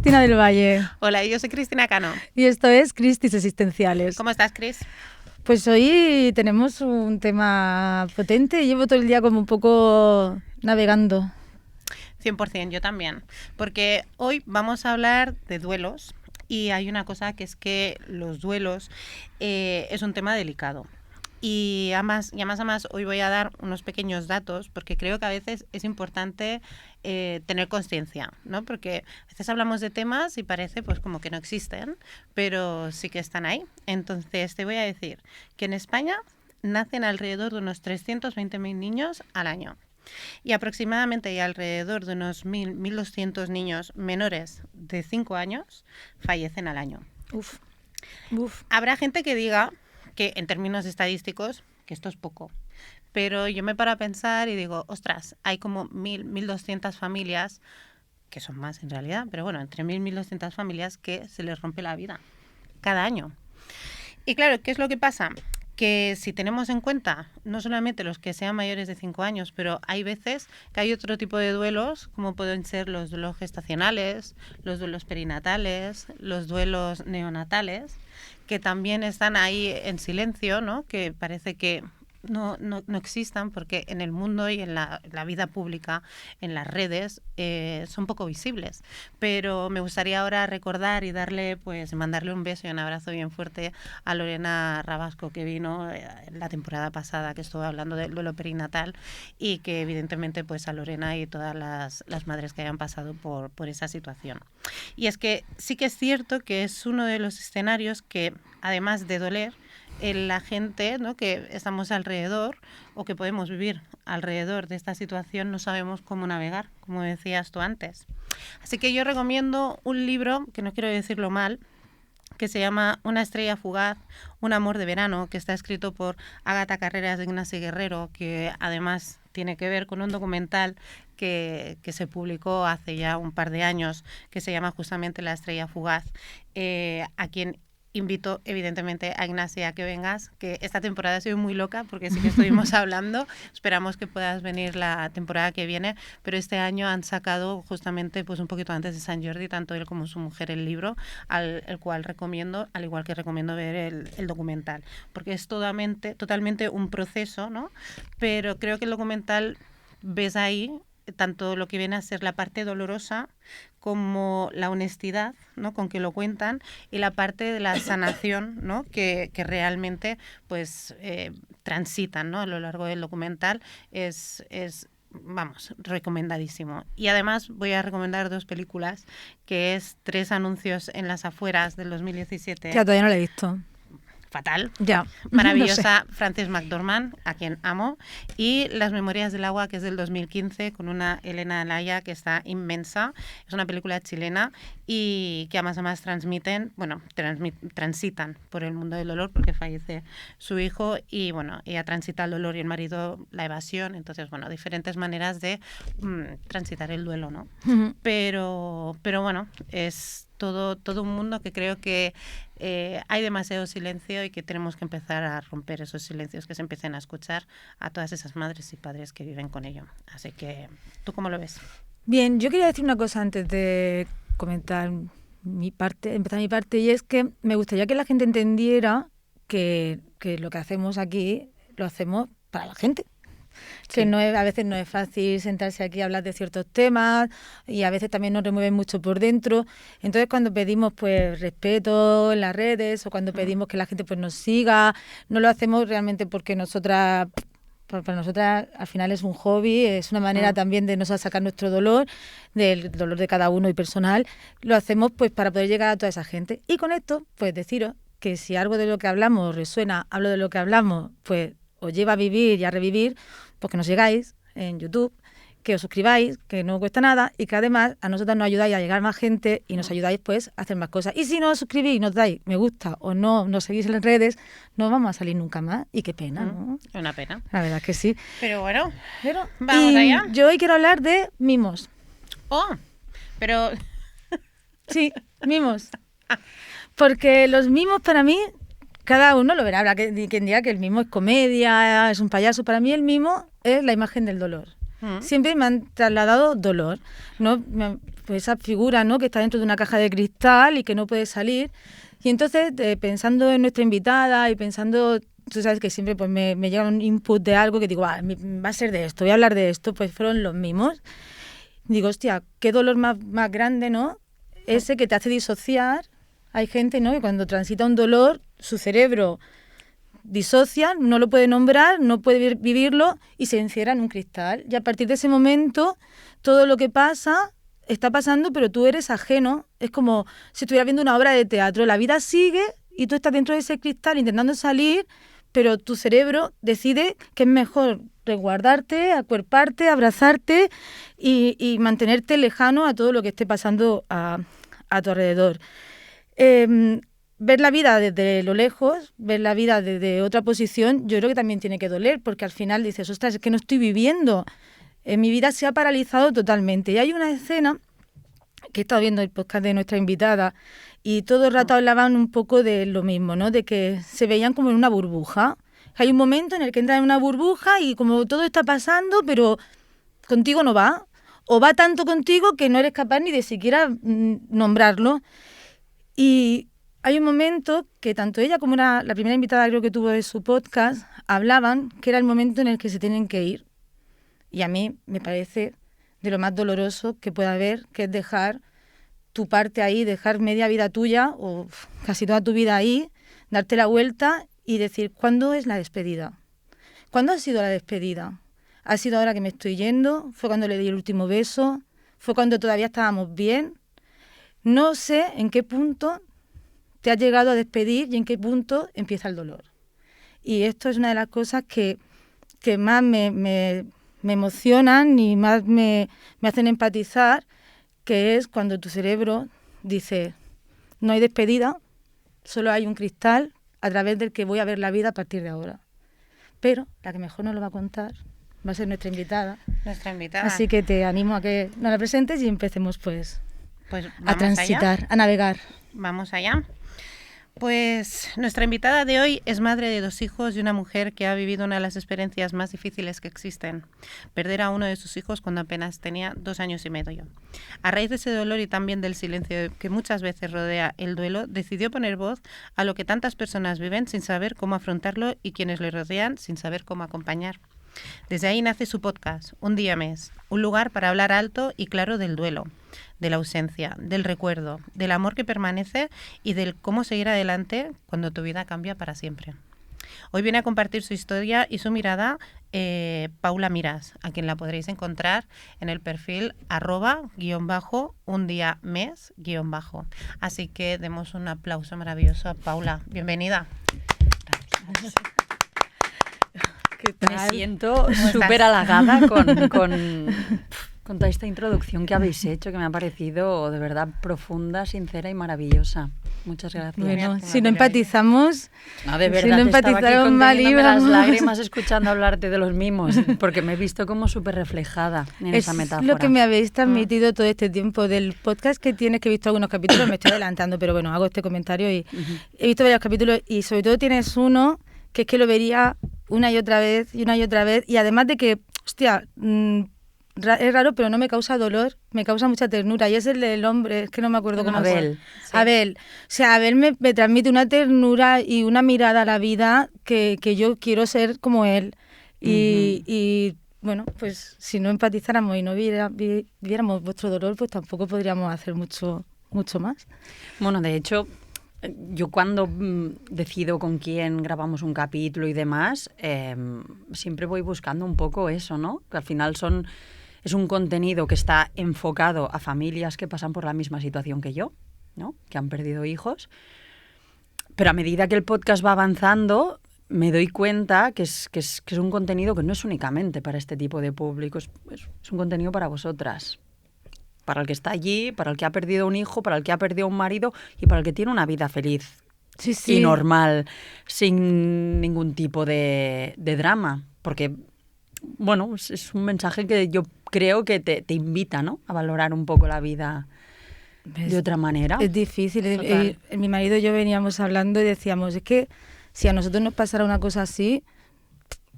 Cristina del Valle. Hola, yo soy Cristina Cano. Y esto es Cristis Existenciales. ¿Cómo estás, Cris? Pues hoy tenemos un tema potente. Llevo todo el día como un poco navegando. 100%, yo también. Porque hoy vamos a hablar de duelos y hay una cosa que es que los duelos es un tema delicado. Y además hoy voy a dar unos pequeños datos porque creo que a veces es importante tener conciencia, ¿no? Porque a veces hablamos de temas y parece pues como que no existen, pero sí que están ahí. Entonces te voy a decir que en España nacen alrededor de unos 320.000 niños al año y aproximadamente hay alrededor de unos 1.200 niños menores de 5 años fallecen al año. Uf. Habrá gente que diga que en términos estadísticos, que esto es poco. Pero yo me paro a pensar y digo, ostras, hay como 1.200 familias, que son más en realidad, pero bueno, entre 1.000 y 1.200 familias que se les rompe la vida cada año. Y claro, ¿qué es lo que pasa? Que si tenemos en cuenta no solamente los que sean mayores de 5 años, pero hay veces que hay otro tipo de duelos, como pueden ser los duelos gestacionales, los duelos perinatales, los duelos neonatales, que también están ahí en silencio, ¿no? Que parece que no existan porque en el mundo y en la vida pública, en las redes, son poco visibles. Pero me gustaría ahora recordar y mandarle un beso y un abrazo bien fuerte a Lorena Rabasco, que vino la temporada pasada, que estuvo hablando del duelo perinatal y que evidentemente pues a Lorena y todas las madres que hayan pasado por esa situación. Y es que sí que es cierto que es uno de los escenarios que, además de doler, la gente, ¿no?, que estamos alrededor o que podemos vivir alrededor de esta situación no sabemos cómo navegar, como decías tú antes. Así que yo recomiendo un libro, que no quiero decirlo mal, que se llama Una estrella fugaz, un amor de verano, que está escrito por Ágata Carreras de Ignacio Guerrero, que además tiene que ver con un documental que se publicó hace ya un par de años, que se llama justamente La estrella fugaz, a quien invito evidentemente a Ignacia a que vengas, que esta temporada ha sido muy loca porque sí que estuvimos hablando, esperamos que puedas venir la temporada que viene, pero este año han sacado justamente pues un poquito antes de San Jordi, tanto él como su mujer, el libro, el cual recomiendo, al igual que recomiendo ver el documental, porque es totalmente un proceso, ¿no? Pero creo que el documental ves ahí tanto lo que viene a ser la parte dolorosa como la honestidad, ¿no?, con que lo cuentan, y la parte de la sanación, ¿no?, que realmente pues transitan, ¿no?, a lo largo del documental. Es vamos, recomendadísimo. Y además voy a recomendar 2 películas, que es 3 anuncios en las afueras del 2017. Ya, todavía no la he visto. Fatal. Ya. Maravillosa, No sé. Frances McDormand, a quien amo, y Las Memorias del Agua, que es del 2015, con una Elena Alaya que está inmensa. Es una película chilena y que además transitan por el mundo del dolor porque fallece su hijo y bueno, ella transita el dolor y el marido la evasión. Entonces, bueno, diferentes maneras de transitar el duelo, ¿no? Uh-huh. Pero bueno, es todo un mundo que creo que hay demasiado silencio y que tenemos que empezar a romper esos silencios, que se empiecen a escuchar a todas esas madres y padres que viven con ello. Así que, ¿tú cómo lo ves? Bien, yo quería decir una cosa antes de empezar mi parte, y es que me gustaría que la gente entendiera que lo que hacemos aquí lo hacemos para la gente. Que Sí. a veces no es fácil sentarse aquí a hablar de ciertos temas y a veces también nos remueven mucho por dentro. Entonces, cuando pedimos pues respeto en las redes o cuando pedimos que la gente pues nos siga, no lo hacemos realmente porque para nosotras al final es un hobby, es una manera también de nos sacar nuestro dolor, del dolor de cada uno y personal. Lo hacemos pues para poder llegar a toda esa gente. Y con esto, pues deciros que si algo de lo que hablamos resuena, hablo de lo que hablamos, pues os lleva a vivir y a revivir, pues que nos sigáis en YouTube, que os suscribáis, que no cuesta nada y que además a nosotros nos ayudáis a llegar más gente y nos ayudáis pues a hacer más cosas. Y si no os suscribís, nos dais me gusta o no nos seguís en las redes, no vamos a salir nunca más y qué pena, ¿no? Es una pena. La verdad es que sí. Pero bueno, vamos allá. Yo hoy quiero hablar de mimos. Oh, pero... Sí, mimos. Porque los mimos para mí... Cada uno lo verá, habrá quien diga que el mimo es comedia, es un payaso. Para mí el mimo es la imagen del dolor. Siempre me han trasladado dolor, ¿no? pues esa figura, ¿no?, que está dentro de una caja de cristal y que no puede salir. Y entonces, pensando en nuestra invitada y pensando, tú sabes que siempre pues me llega un input de algo que digo, va a ser de esto, voy a hablar de esto, pues fueron los mimos. Digo, hostia, qué dolor más grande, ¿no? Ese que te hace disociar. Hay gente, ¿no?, que cuando transita un dolor, su cerebro disocia, no lo puede nombrar, no puede vivirlo y se encierra en un cristal. Y a partir de ese momento, todo lo que pasa está pasando, pero tú eres ajeno. Es como si estuvieras viendo una obra de teatro. La vida sigue y tú estás dentro de ese cristal intentando salir, pero tu cerebro decide que es mejor resguardarte, acuerparte, abrazarte y mantenerte lejano a todo lo que esté pasando a tu alrededor. Ver la vida desde lo lejos, ver la vida desde otra posición, yo creo que también tiene que doler, porque al final dices, ostras, es que no estoy viviendo. Mi vida se ha paralizado totalmente. Y hay una escena que he estado viendo el podcast de nuestra invitada y todo el rato hablaban un poco de lo mismo, ¿no? De que se veían como en una burbuja. Hay un momento en el que entran en una burbuja y como todo está pasando, pero contigo no va. O va tanto contigo que no eres capaz ni de siquiera nombrarlo. Y hay un momento que tanto ella como la primera invitada creo que tuvo de su podcast hablaban que era el momento en el que se tienen que ir. Y a mí me parece de lo más doloroso que pueda haber, que es dejar tu parte ahí, dejar media vida tuya o casi toda tu vida ahí, darte la vuelta y decir, ¿cuándo es la despedida? ¿Cuándo ha sido la despedida? ¿Ha sido ahora que me estoy yendo? ¿Fue cuando le di el último beso? ¿Fue cuando todavía estábamos bien? No sé en qué punto te has llegado a despedir y en qué punto empieza el dolor. Y esto es una de las cosas que más me emocionan y más me hacen empatizar, que es cuando tu cerebro dice, no hay despedida, solo hay un cristal a través del que voy a ver la vida a partir de ahora. Pero la que mejor nos lo va a contar va a ser nuestra invitada. Nuestra invitada. Así que te animo a que nos la presentes y empecemos pues a transitar, allá. a navegar. Vamos allá. Pues nuestra invitada de hoy es madre de 2 hijos y una mujer que ha vivido una de las experiencias más difíciles que existen, perder a uno de sus hijos cuando apenas tenía 2 años y medio. A raíz de ese dolor y también del silencio que muchas veces rodea el duelo, decidió poner voz a lo que tantas personas viven sin saber cómo afrontarlo y quienes le rodean sin saber cómo acompañar. Desde ahí nace su podcast, Un Día Mes, un lugar para hablar alto y claro del duelo, de la ausencia, del recuerdo, del amor que permanece y del cómo seguir adelante cuando tu vida cambia para siempre. Hoy viene a compartir su historia y su mirada Paula Miras, a quien la podréis encontrar en el perfil @_undiames_. Así que demos un aplauso maravilloso a Paula. Bienvenida. Gracias. Me siento súper halagada con toda esta introducción que habéis hecho, que me ha parecido de verdad profunda, sincera y maravillosa. Muchas gracias. Bueno, si no empatizamos, no, de verdad, si no empatizamos mal íbamos. Las lágrimas escuchando hablarte de los mimos, porque me he visto como súper reflejada en esa metáfora. Es lo que me habéis transmitido todo este tiempo del podcast que tienes, que he visto algunos capítulos, me estoy adelantando, pero bueno, hago este comentario y he visto varios capítulos y sobre todo tienes uno que es que lo vería una y otra vez y además de que, hostia, es raro, pero no me causa dolor, me causa mucha ternura, y es el del hombre, es que no me acuerdo cómo se llama. Abel. Sí. Abel. O sea, Abel me transmite una ternura y una mirada a la vida que yo quiero ser como él. Y bueno, pues si no empatizáramos y no viéramos vuestro dolor, pues tampoco podríamos hacer mucho más. Bueno, de hecho, yo cuando decido con quién grabamos un capítulo y demás, siempre voy buscando un poco eso, ¿no? Que al final es un contenido que está enfocado a familias que pasan por la misma situación que yo, ¿no? Que han perdido hijos. Pero a medida que el podcast va avanzando, me doy cuenta que es un contenido que no es únicamente para este tipo de público, es un contenido para vosotras. Para el que está allí, para el que ha perdido un hijo, para el que ha perdido un marido y para el que tiene una vida feliz y normal, sin ningún tipo de drama. Porque, bueno, es un mensaje que yo creo que te invita, ¿no?, a valorar un poco la vida de otra manera. Es difícil. Mi marido y yo veníamos hablando y decíamos, es que si a nosotros nos pasara una cosa así,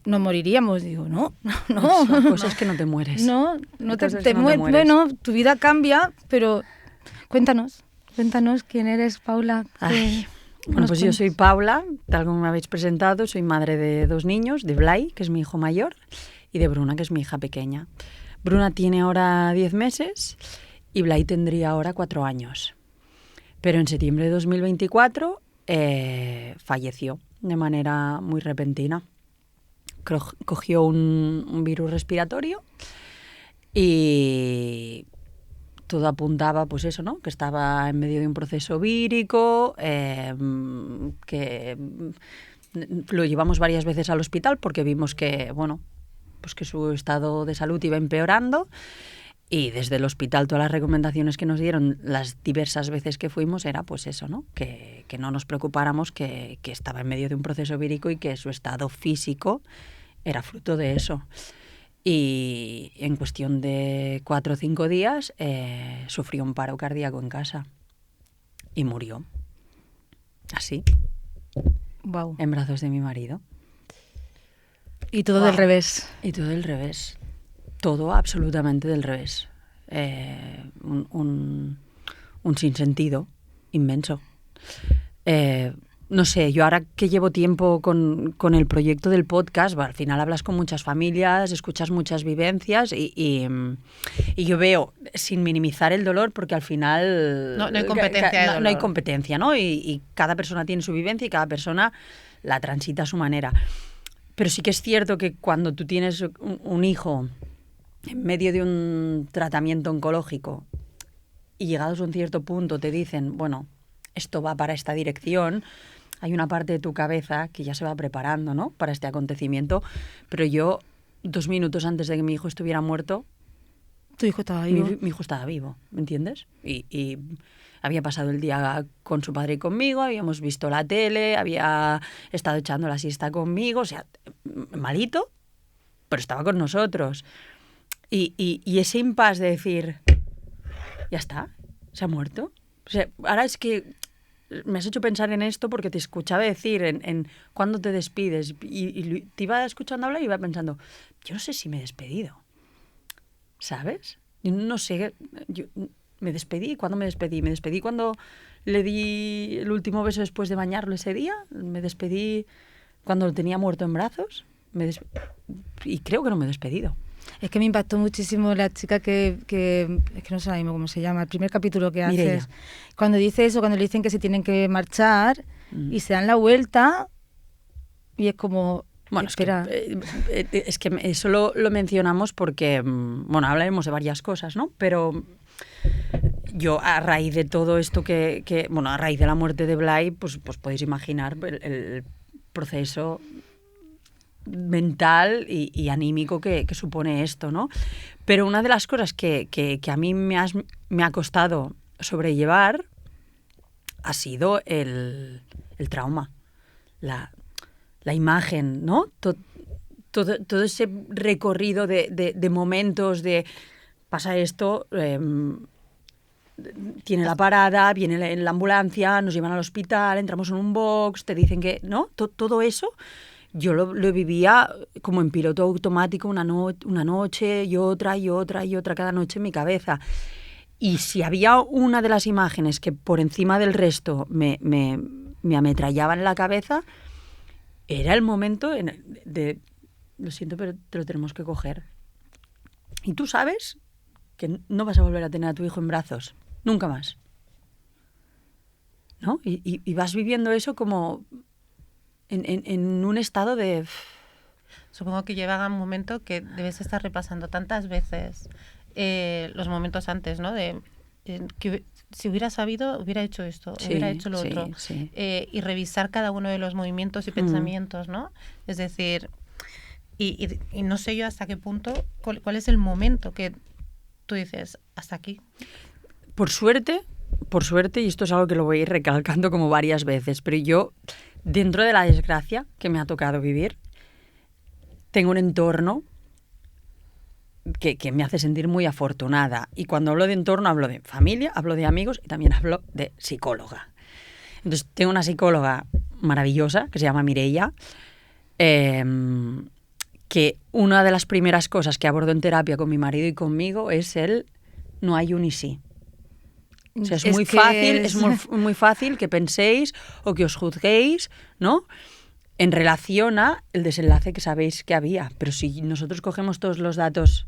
nos moriríamos. Digo, no. Son cosas que no te mueres. No te no mueres. mueres. Bueno, tu vida cambia, pero cuéntanos quién eres, Paula. Ay, bueno, pues yo soy Paula, tal como me habéis presentado, soy madre de 2 niños, de Blai, que es mi hijo mayor, y de Bruna, que es mi hija pequeña. Bruna tiene ahora 10 meses y Blai tendría ahora 4 años. Pero en septiembre de 2024 falleció de manera muy repentina. Cogió un virus respiratorio y todo apuntaba, pues eso, ¿no? Que estaba en medio de un proceso vírico, que lo llevamos varias veces al hospital porque vimos que, bueno, pues que su estado de salud iba empeorando. Y desde el hospital todas las recomendaciones que nos dieron las diversas veces que fuimos era pues eso, ¿no? Que no nos preocupáramos, que estaba en medio de un proceso vírico y que su estado físico era fruto de eso. Y en cuestión de 4 o 5 días sufrió un paro cardíaco en casa y murió. Así. Wow. En brazos de mi marido. Y todo del revés. Y todo del revés. Todo absolutamente del revés. Un sinsentido inmenso. No sé, yo ahora que llevo tiempo con el proyecto del podcast, al final hablas con muchas familias, escuchas muchas vivencias y yo veo, sin minimizar el dolor, porque al final... No hay competencia de dolor. No hay competencia, ¿no? Y cada persona tiene su vivencia y cada persona la transita a su manera. Pero sí que es cierto que cuando tú tienes un hijo en medio de un tratamiento oncológico y llegados a un cierto punto te dicen, bueno, esto va para esta dirección, hay una parte de tu cabeza que ya se va preparando, ¿no? Para este acontecimiento. Pero yo, 2 minutos antes de que mi hijo estuviera muerto, tu hijo estaba vivo. Mi hijo estaba vivo, ¿me entiendes? Y había pasado el día con su padre y conmigo, habíamos visto la tele, había estado echando la siesta conmigo, o sea, malito, pero estaba con nosotros. Y ese impasse de decir, ya está, se ha muerto. O sea, ahora es que me has hecho pensar en esto porque te escuchaba decir en cuándo te despides y te iba escuchando hablar y iba pensando, yo no sé si me he despedido, ¿sabes? Yo no sé, yo me despedí. ¿Cuándo me despedí? Me despedí cuando le di el último beso después de bañarlo ese día. Me despedí cuando lo tenía muerto en brazos. Y creo que no me he despedido. Es que me impactó muchísimo la chica que es que no sé ahora mismo cómo se llama, el primer capítulo que Mireia. haces. Cuando dice eso, cuando le dicen que se tienen que marchar y se dan la vuelta y es como, bueno, espera. Es que eso lo mencionamos porque, bueno, hablaremos de varias cosas, ¿no? Pero yo a raíz de todo esto bueno, a raíz de la muerte de Blai, pues podéis imaginar el proceso mental y anímico que supone esto, ¿no? Pero una de las cosas que a mí me ha costado sobrellevar ha sido el trauma, la imagen, ¿no? Todo ese recorrido de momentos de pasa esto, tiene la parada, viene la ambulancia, nos llevan al hospital, entramos en un box, te dicen que, ¿no? Todo eso yo lo vivía como en piloto automático una noche y otra cada noche en mi cabeza. Y si había una de las imágenes que por encima del resto me ametrallaba en la cabeza, era el momento de lo siento, pero te lo tenemos que coger. Y tú sabes que no vas a volver a tener a tu hijo en brazos, nunca más, ¿no? Y vas viviendo eso como en un estado de... Supongo que llega un momento que debes estar repasando tantas veces los momentos antes, ¿no? Que si hubiera sabido, hubiera hecho esto, hubiera hecho lo otro. Sí. Y revisar cada uno de los movimientos y pensamientos, ¿no? Es decir, y no sé yo hasta qué punto, cuál es el momento que tú dices, hasta aquí. Por suerte, y esto es algo que lo voy a ir recalcando como varias veces, pero yo, dentro de la desgracia que me ha tocado vivir, tengo un entorno que me hace sentir muy afortunada. Y cuando hablo de entorno, hablo de familia, hablo de amigos y también hablo de psicóloga. Entonces, tengo una psicóloga maravillosa que se llama Mireia, que una de las primeras cosas que abordo en terapia con mi marido y conmigo es el no hay un y sí. O sea, es muy fácil que penséis o que os juzguéis, ¿no? En relación a el desenlace que sabéis que había. Pero si nosotros cogemos todos los datos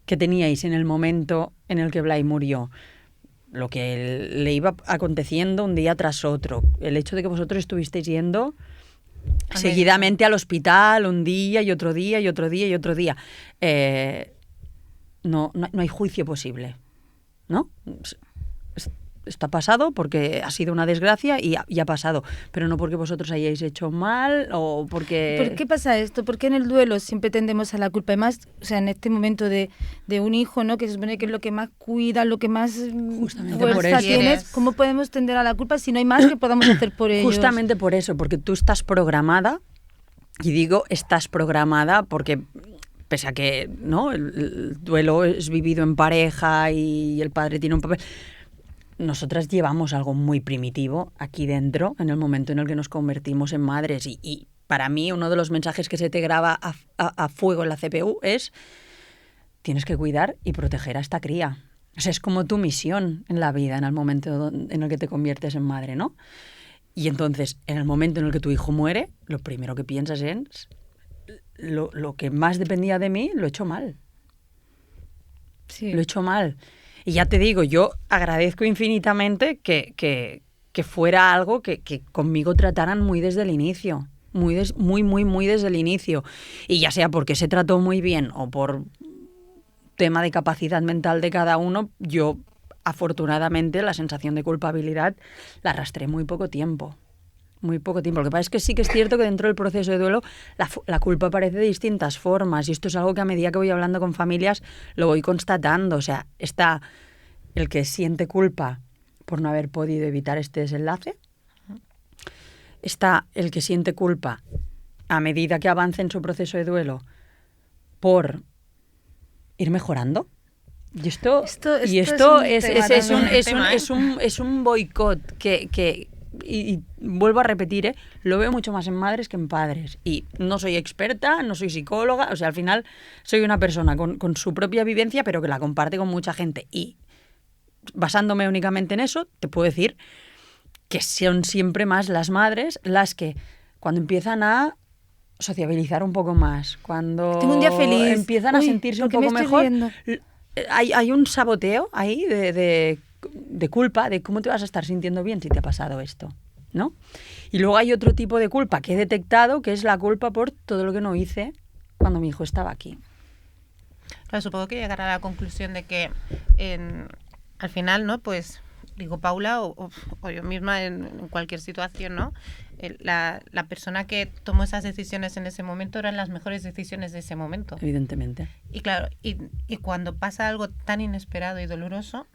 que teníais en el momento en el que Blai murió, lo que le iba aconteciendo un día tras otro, el hecho de que vosotros estuvisteis yendo seguidamente al hospital un día y otro día y otro día y otro día, no hay juicio posible, ¿no? Está pasado porque ha sido una desgracia y ha pasado, pero no porque vosotros hayáis hecho mal o porque... ¿Por qué pasa esto? ¿Por qué en el duelo siempre tendemos a la culpa? Además, o sea, en este momento de un hijo, ¿no? Que se supone que es lo que más cuida, lo que más fuerza tienes, ¿cómo podemos tender a la culpa si no hay más que podamos hacer por ellos? Justamente por eso, porque tú estás programada, y digo estás programada porque... Pese a que, ¿no?, el duelo es vivido en pareja y el padre tiene un papel... Nosotras llevamos algo muy primitivo aquí dentro en el momento en el que nos convertimos en madres y para mí uno de los mensajes que se te graba a fuego en la CPU es tienes que cuidar y proteger a esta cría. O sea, es como tu misión en la vida en el momento en el que te conviertes en madre, ¿no? Y entonces, en el momento en el que tu hijo muere, lo primero que piensas es lo que más dependía de mí, lo he hecho mal. Sí. Lo he hecho mal. Y ya te digo, yo agradezco infinitamente que fuera algo que conmigo trataran muy desde el inicio, muy desde el inicio. Y ya sea porque se trató muy bien o por tema de capacidad mental de cada uno, yo afortunadamente la sensación de culpabilidad la arrastré muy poco tiempo. Muy poco tiempo. Lo que pasa es que sí que es cierto que dentro del proceso de duelo la culpa aparece de distintas formas y esto es algo que a medida que voy hablando con familias lo voy constatando. O sea, está el que siente culpa por no haber podido evitar este desenlace. Está el que siente culpa a medida que avanza en su proceso de duelo por ir mejorando. Y esto es un boicot que y vuelvo a repetir, lo veo mucho más en madres que en padres. Y no soy experta, no soy psicóloga, o sea, al final soy una persona con su propia vivencia, pero que la comparte con mucha gente. Y basándome únicamente en eso, te puedo decir que son siempre más las madres las que cuando empiezan a sociabilizar un poco más, cuando tengo un día feliz, empiezan a sentirse un poco mejor, hay un saboteo ahí de culpa, de cómo te vas a estar sintiendo bien si te ha pasado esto, ¿no? Y luego hay otro tipo de culpa que he detectado, que es la culpa por todo lo que no hice cuando mi hijo estaba aquí. Claro, supongo que llegará a la conclusión de que al final, ¿no? Pues digo Paula o yo misma en cualquier situación, ¿no? La persona que tomó esas decisiones en ese momento eran las mejores decisiones de ese momento. Evidentemente. Y claro, y cuando pasa algo tan inesperado y doloroso,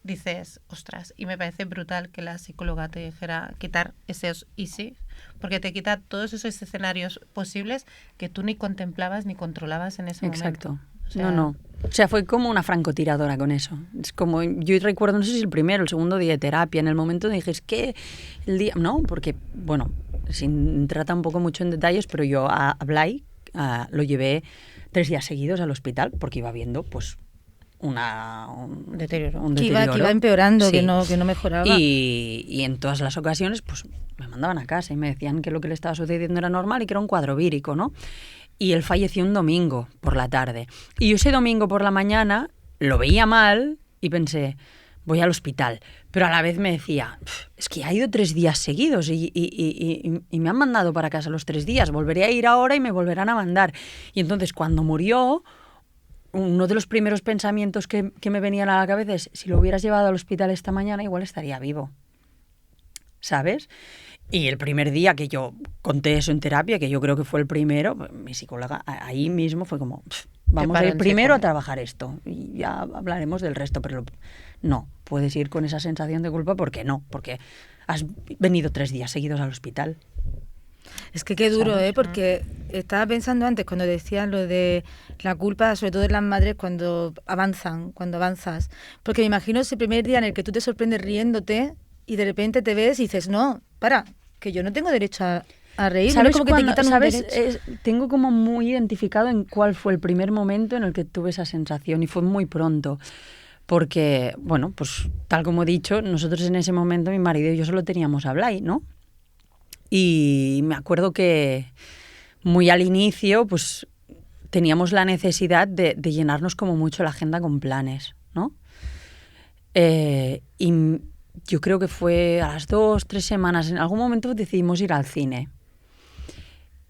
dices, ostras, y me parece brutal que la psicóloga te dijera quitar esos y sí, porque te quita todos esos escenarios posibles que tú ni contemplabas ni controlabas en ese momento. Exacto. No. O sea, fue como una francotiradora con eso. Es como, yo recuerdo, no sé si el primero, el segundo día de terapia, en el momento dije, es que el día... No, porque, bueno, sin entrar tampoco mucho en detalles, pero yo a Blai lo llevé 3 días seguidos al hospital porque iba viendo, pues, un deterioro. Que iba empeorando, sí. que no mejoraba. Y en todas las ocasiones, pues, me mandaban a casa y me decían que lo que le estaba sucediendo era normal y que era un cuadro vírico, ¿no? Y él falleció un domingo por la tarde. Y yo ese domingo por la mañana lo veía mal y pensé, voy al hospital. Pero a la vez me decía, es que ha ido 3 días seguidos y me han mandado para casa los 3 días. Volveré a ir ahora y me volverán a mandar. Y entonces cuando murió, uno de los primeros pensamientos que me venían a la cabeza es, si lo hubieras llevado al hospital esta mañana, igual estaría vivo. ¿Sabes? Y el primer día que yo conté eso en terapia, que yo creo que fue el primero, mi psicóloga ahí mismo fue como, vamos a ir primero a trabajar esto y ya hablaremos del resto. Pero no, puedes ir con esa sensación de culpa porque has venido 3 días seguidos al hospital. Es que qué duro, ¿sabes? Porque estaba pensando antes cuando decías lo de la culpa, sobre todo de las madres cuando avanzas. Porque me imagino ese primer día en el que tú te sorprendes riéndote y de repente te ves y dices, no, para, que yo no tengo derecho a a reír, ¿Sabes como que te quitan un ¿sabes? derecho. Tengo como muy identificado en cuál fue el primer momento en el que tuve esa sensación y fue muy pronto. Porque, bueno, pues tal como he dicho, nosotros en ese momento, mi marido y yo solo teníamos a Blay, ¿no? Y me acuerdo que muy al inicio, pues teníamos la necesidad de llenarnos como mucho la agenda con planes, ¿no? Y yo creo que fue a las 2, 3 semanas, en algún momento decidimos ir al cine.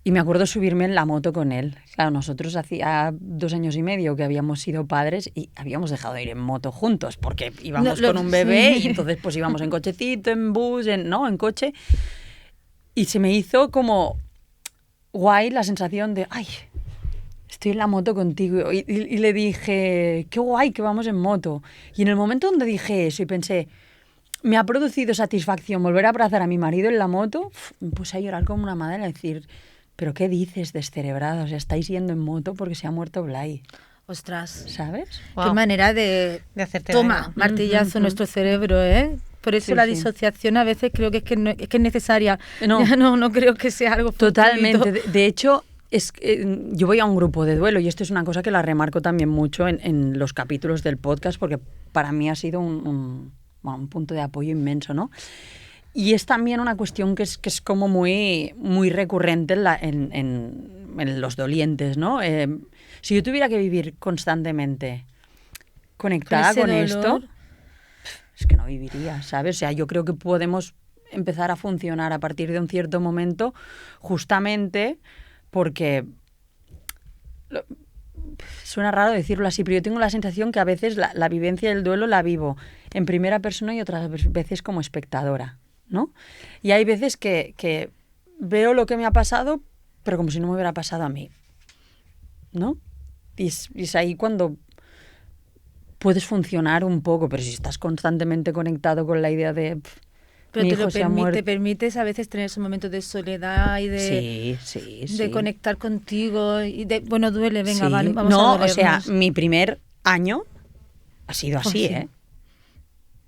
Y me acuerdo subirme en la moto con él. Claro, nosotros hacía 2 años y medio que habíamos sido padres y habíamos dejado de ir en moto juntos porque íbamos con un bebé y entonces pues íbamos en cochecito, en bus, en coche. Y se me hizo como guay la sensación de, ay, estoy en la moto contigo. Y le dije, qué guay que vamos en moto. Y en el momento donde dije eso y pensé, me ha producido satisfacción volver a abrazar a mi marido en la moto, me puse a llorar como una madre, a decir, ¿pero qué dices, descerebrada? O sea, estáis yendo en moto porque se ha muerto Blay. Ostras. ¿Sabes? Wow. Qué manera de hacerte toma, daño. martillazo en nuestro cerebro, ¿eh? Por eso la disociación a veces creo que es que es necesaria. No. Ya no creo que sea algo Totalmente. fortuito. De hecho, yo voy a un grupo de duelo y esto es una cosa que la remarco también mucho en los capítulos del podcast porque para mí ha sido un punto de apoyo inmenso, ¿no? Y es también una cuestión que es como muy, muy recurrente en los dolientes, ¿no? Si yo tuviera que vivir constantemente conectada con esto, es que no viviría, ¿sabes? O sea, yo creo que podemos empezar a funcionar a partir de un cierto momento justamente porque... Suena raro decirlo así, pero yo tengo la sensación que a veces la vivencia del duelo la vivo en primera persona y otras veces como espectadora, ¿no? Y hay veces que veo lo que me ha pasado, pero como si no me hubiera pasado a mí, ¿no? Y es ahí cuando puedes funcionar un poco, pero si estás constantemente conectado con la idea de... Pero mi te hijo se ha muerto. te permites a veces tener esos momentos de soledad y de, sí. conectar contigo y de, bueno, duele, venga, Sí. vale, vamos a No, o dolernos. sea, mi primer año ha sido así, Pues sí. ¿eh?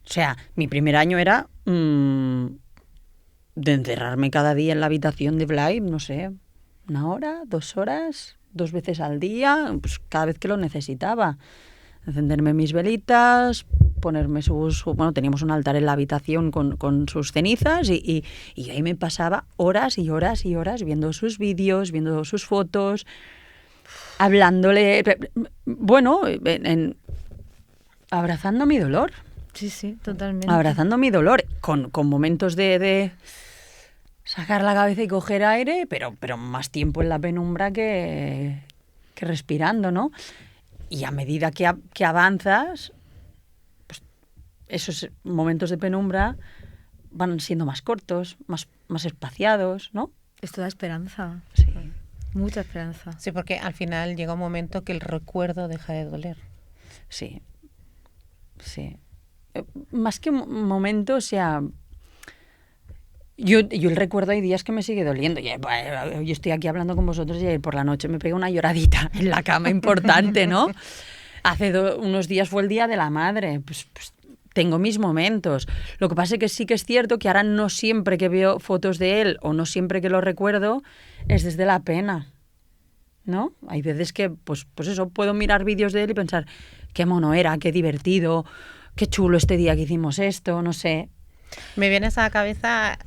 O sea, mi primer año era de encerrarme cada día en la habitación de Blay, no sé, 1 hora, 2 horas, 2 veces al día, pues cada vez que lo necesitaba. Encenderme mis velitas, ponerme bueno, teníamos un altar en la habitación con sus cenizas y ahí me pasaba horas y horas y horas viendo sus vídeos, viendo sus fotos, hablándole, bueno, abrazando mi dolor. Sí, totalmente. Abrazando mi dolor, con momentos de sacar la cabeza y coger aire, pero más tiempo en la penumbra que respirando, ¿no? Y a medida que avanzas, pues esos momentos de penumbra van siendo más cortos, más espaciados, ¿no? Esto da esperanza. Sí. Mucha esperanza. Sí, porque al final llega un momento que el recuerdo deja de doler. Sí. Más que un momento, o sea... Yo el recuerdo, hay días que me sigue doliendo. Yo estoy aquí hablando con vosotros y por la noche me pego una lloradita en la cama importante, ¿no? Hace unos días fue el Día de la Madre. Pues tengo mis momentos. Lo que pasa es que sí que es cierto que ahora no siempre que veo fotos de él o no siempre que lo recuerdo es desde la pena, ¿no? Hay veces que, pues eso, puedo mirar vídeos de él y pensar qué mono era, qué divertido, qué chulo este día que hicimos esto, no sé. Me viene a la cabeza,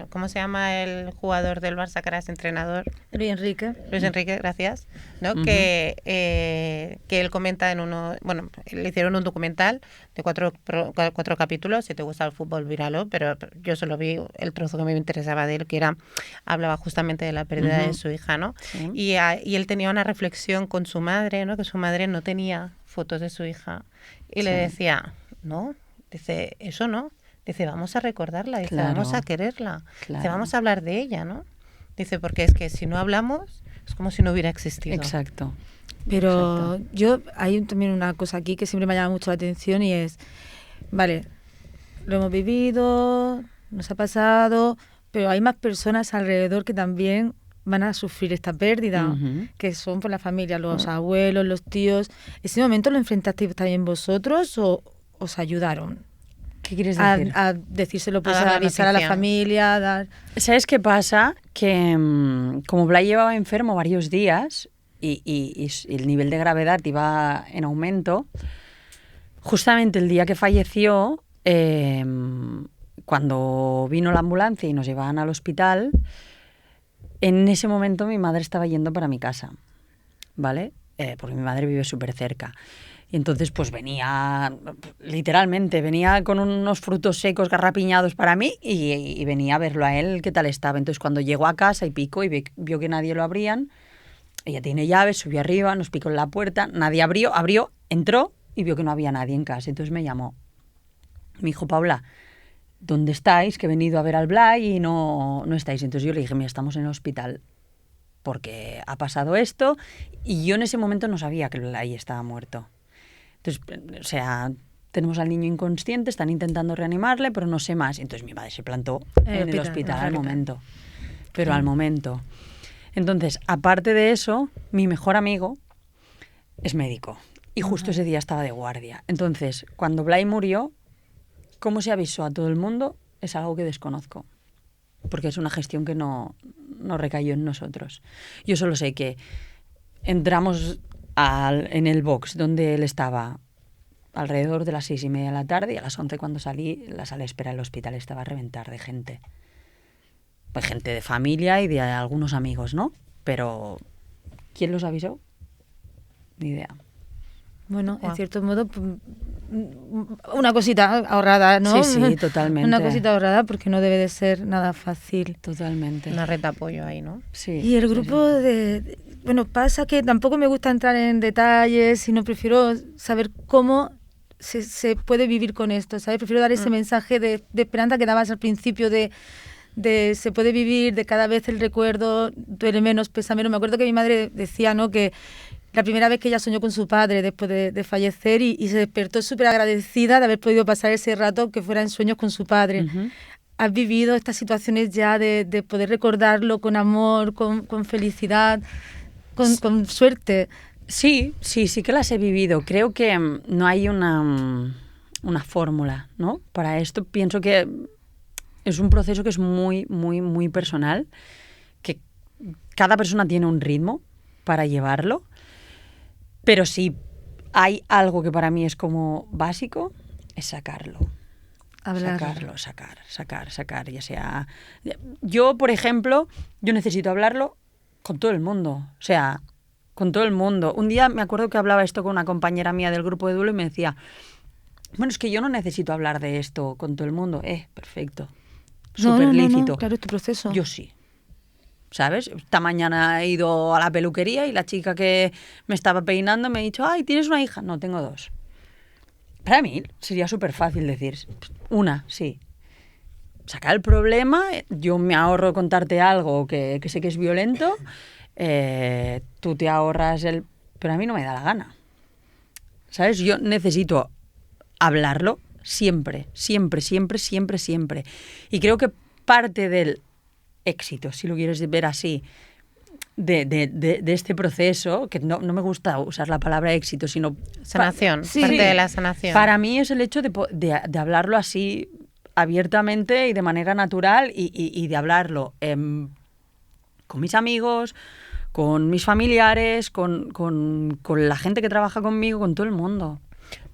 ¿cómo se llama el jugador del Barça que era ese entrenador? Luis Enrique, Gracias. ¿No? Uh-huh. Que él comenta en uno, bueno, le hicieron un documental de 4 capítulos. Si te gusta el fútbol, míralo, pero yo solo vi el trozo que me interesaba de él, que hablaba justamente de la pérdida Uh-huh. de su hija, ¿no? Sí. Y él tenía una reflexión con su madre, ¿no? Que su madre no tenía fotos de su hija y le decía, no, dice, eso no. Dice, vamos a recordarla, dice, Claro. vamos a quererla, Claro. dice, vamos a hablar de ella, ¿no? Dice, porque es que si no hablamos, es como si no hubiera existido. Exacto. pero Exacto. hay también una cosa aquí que siempre me llama mucho la atención y es, vale, lo hemos vivido, nos ha pasado, pero hay más personas alrededor que también van a sufrir esta pérdida, Uh-huh. que son por la familia, los abuelos, los tíos. ¿Ese momento lo enfrentasteis también vosotros o os ayudaron? ¿Qué quieres decir? A decírselo, pues A dar a la avisar a la noticia. familia, a dar... ¿Sabes qué pasa? Que como Blay llevaba enfermo varios días y el nivel de gravedad iba en aumento, justamente el día que falleció, cuando vino la ambulancia y nos llevaban al hospital, en ese momento mi madre estaba yendo para mi casa, ¿vale? Porque mi madre vive súper cerca. Y entonces pues venía, literalmente, venía con unos frutos secos garrapiñados para mí y venía a verlo a él qué tal estaba. Entonces cuando llegó a casa y picó y vio que nadie lo abrían, ella tiene llaves, subió arriba, nos picó en la puerta, nadie abrió, entró y vio que no había nadie en casa. Entonces me llamó. Me dijo, Paula, ¿dónde estáis? Que he venido a ver al Blay y no estáis. Entonces yo le dije, mira, estamos en el hospital porque ha pasado esto y yo en ese momento no sabía que el Blay estaba muerto. Entonces, o sea, tenemos al niño inconsciente, están intentando reanimarle, pero no sé más. Entonces mi madre se plantó en el hospital al momento. Pero al momento. Entonces, aparte de eso, mi mejor amigo es médico. Y justo ese día estaba de guardia. Entonces, cuando Blay murió, ¿cómo se avisó a todo el mundo? Es algo que desconozco. Porque es una gestión que no recayó en nosotros. Yo solo sé que entramos en el box donde él estaba alrededor de las 6:30 de la tarde y a las 11 cuando salí, la sala de espera del hospital estaba a reventar de gente. Pues gente de familia y de algunos amigos, ¿no? Pero ¿quién los avisó? Ni idea. Bueno, en cierto modo, una cosita ahorrada, ¿no? Sí, totalmente. Una cosita ahorrada porque no debe de ser nada fácil. Totalmente. Una red de apoyo ahí, ¿no? Sí. Y el grupo bueno, pasa que tampoco me gusta entrar en detalles, sino prefiero saber cómo se puede vivir con esto, ¿sabes? Prefiero dar ese mensaje de esperanza que dabas al principio de se puede vivir, de cada vez el recuerdo duele menos, pesa menos. Me acuerdo que mi madre decía, ¿no?, que la primera vez que ella soñó con su padre después de fallecer y se despertó súper agradecida de haber podido pasar ese rato que fuera en sueños con su padre. Ujú. ¿Has vivido estas situaciones ya de poder recordarlo con amor, con felicidad, con suerte? Sí que las he vivido. Creo que no hay una fórmula, ¿no? Para esto pienso que es un proceso que es muy, muy, muy personal, que cada persona tiene un ritmo para llevarlo, pero sí hay algo que para mí es como básico, es sacarlo. Hablarlo. Sacar, ya sea... Yo, por ejemplo, yo necesito hablarlo con todo el mundo, o sea, con todo el mundo. Un día me acuerdo que hablaba esto con una compañera mía del grupo de duelo y me decía, bueno, es que yo no necesito hablar de esto con todo el mundo. Perfecto, súper lícito. Claro, es tu proceso. Yo sí. ¿Sabes? Esta mañana he ido a la peluquería y la chica que me estaba peinando me ha dicho, ay, ¿tienes una hija? No, tengo 2. Para mí sería súper fácil decir, una, sí. Sacar el problema, yo me ahorro contarte algo que sé que es violento, tú te ahorras el... Pero a mí no me da la gana. ¿Sabes? Yo necesito hablarlo siempre. Y creo que parte del éxito, si lo quieres ver así, de este proceso, que no me gusta usar la palabra éxito, sino... Sanación, Sí. parte de la sanación. Para mí es el hecho de hablarlo así abiertamente y de manera natural y de hablarlo con mis amigos, con mis familiares, con la gente que trabaja conmigo, con todo el mundo.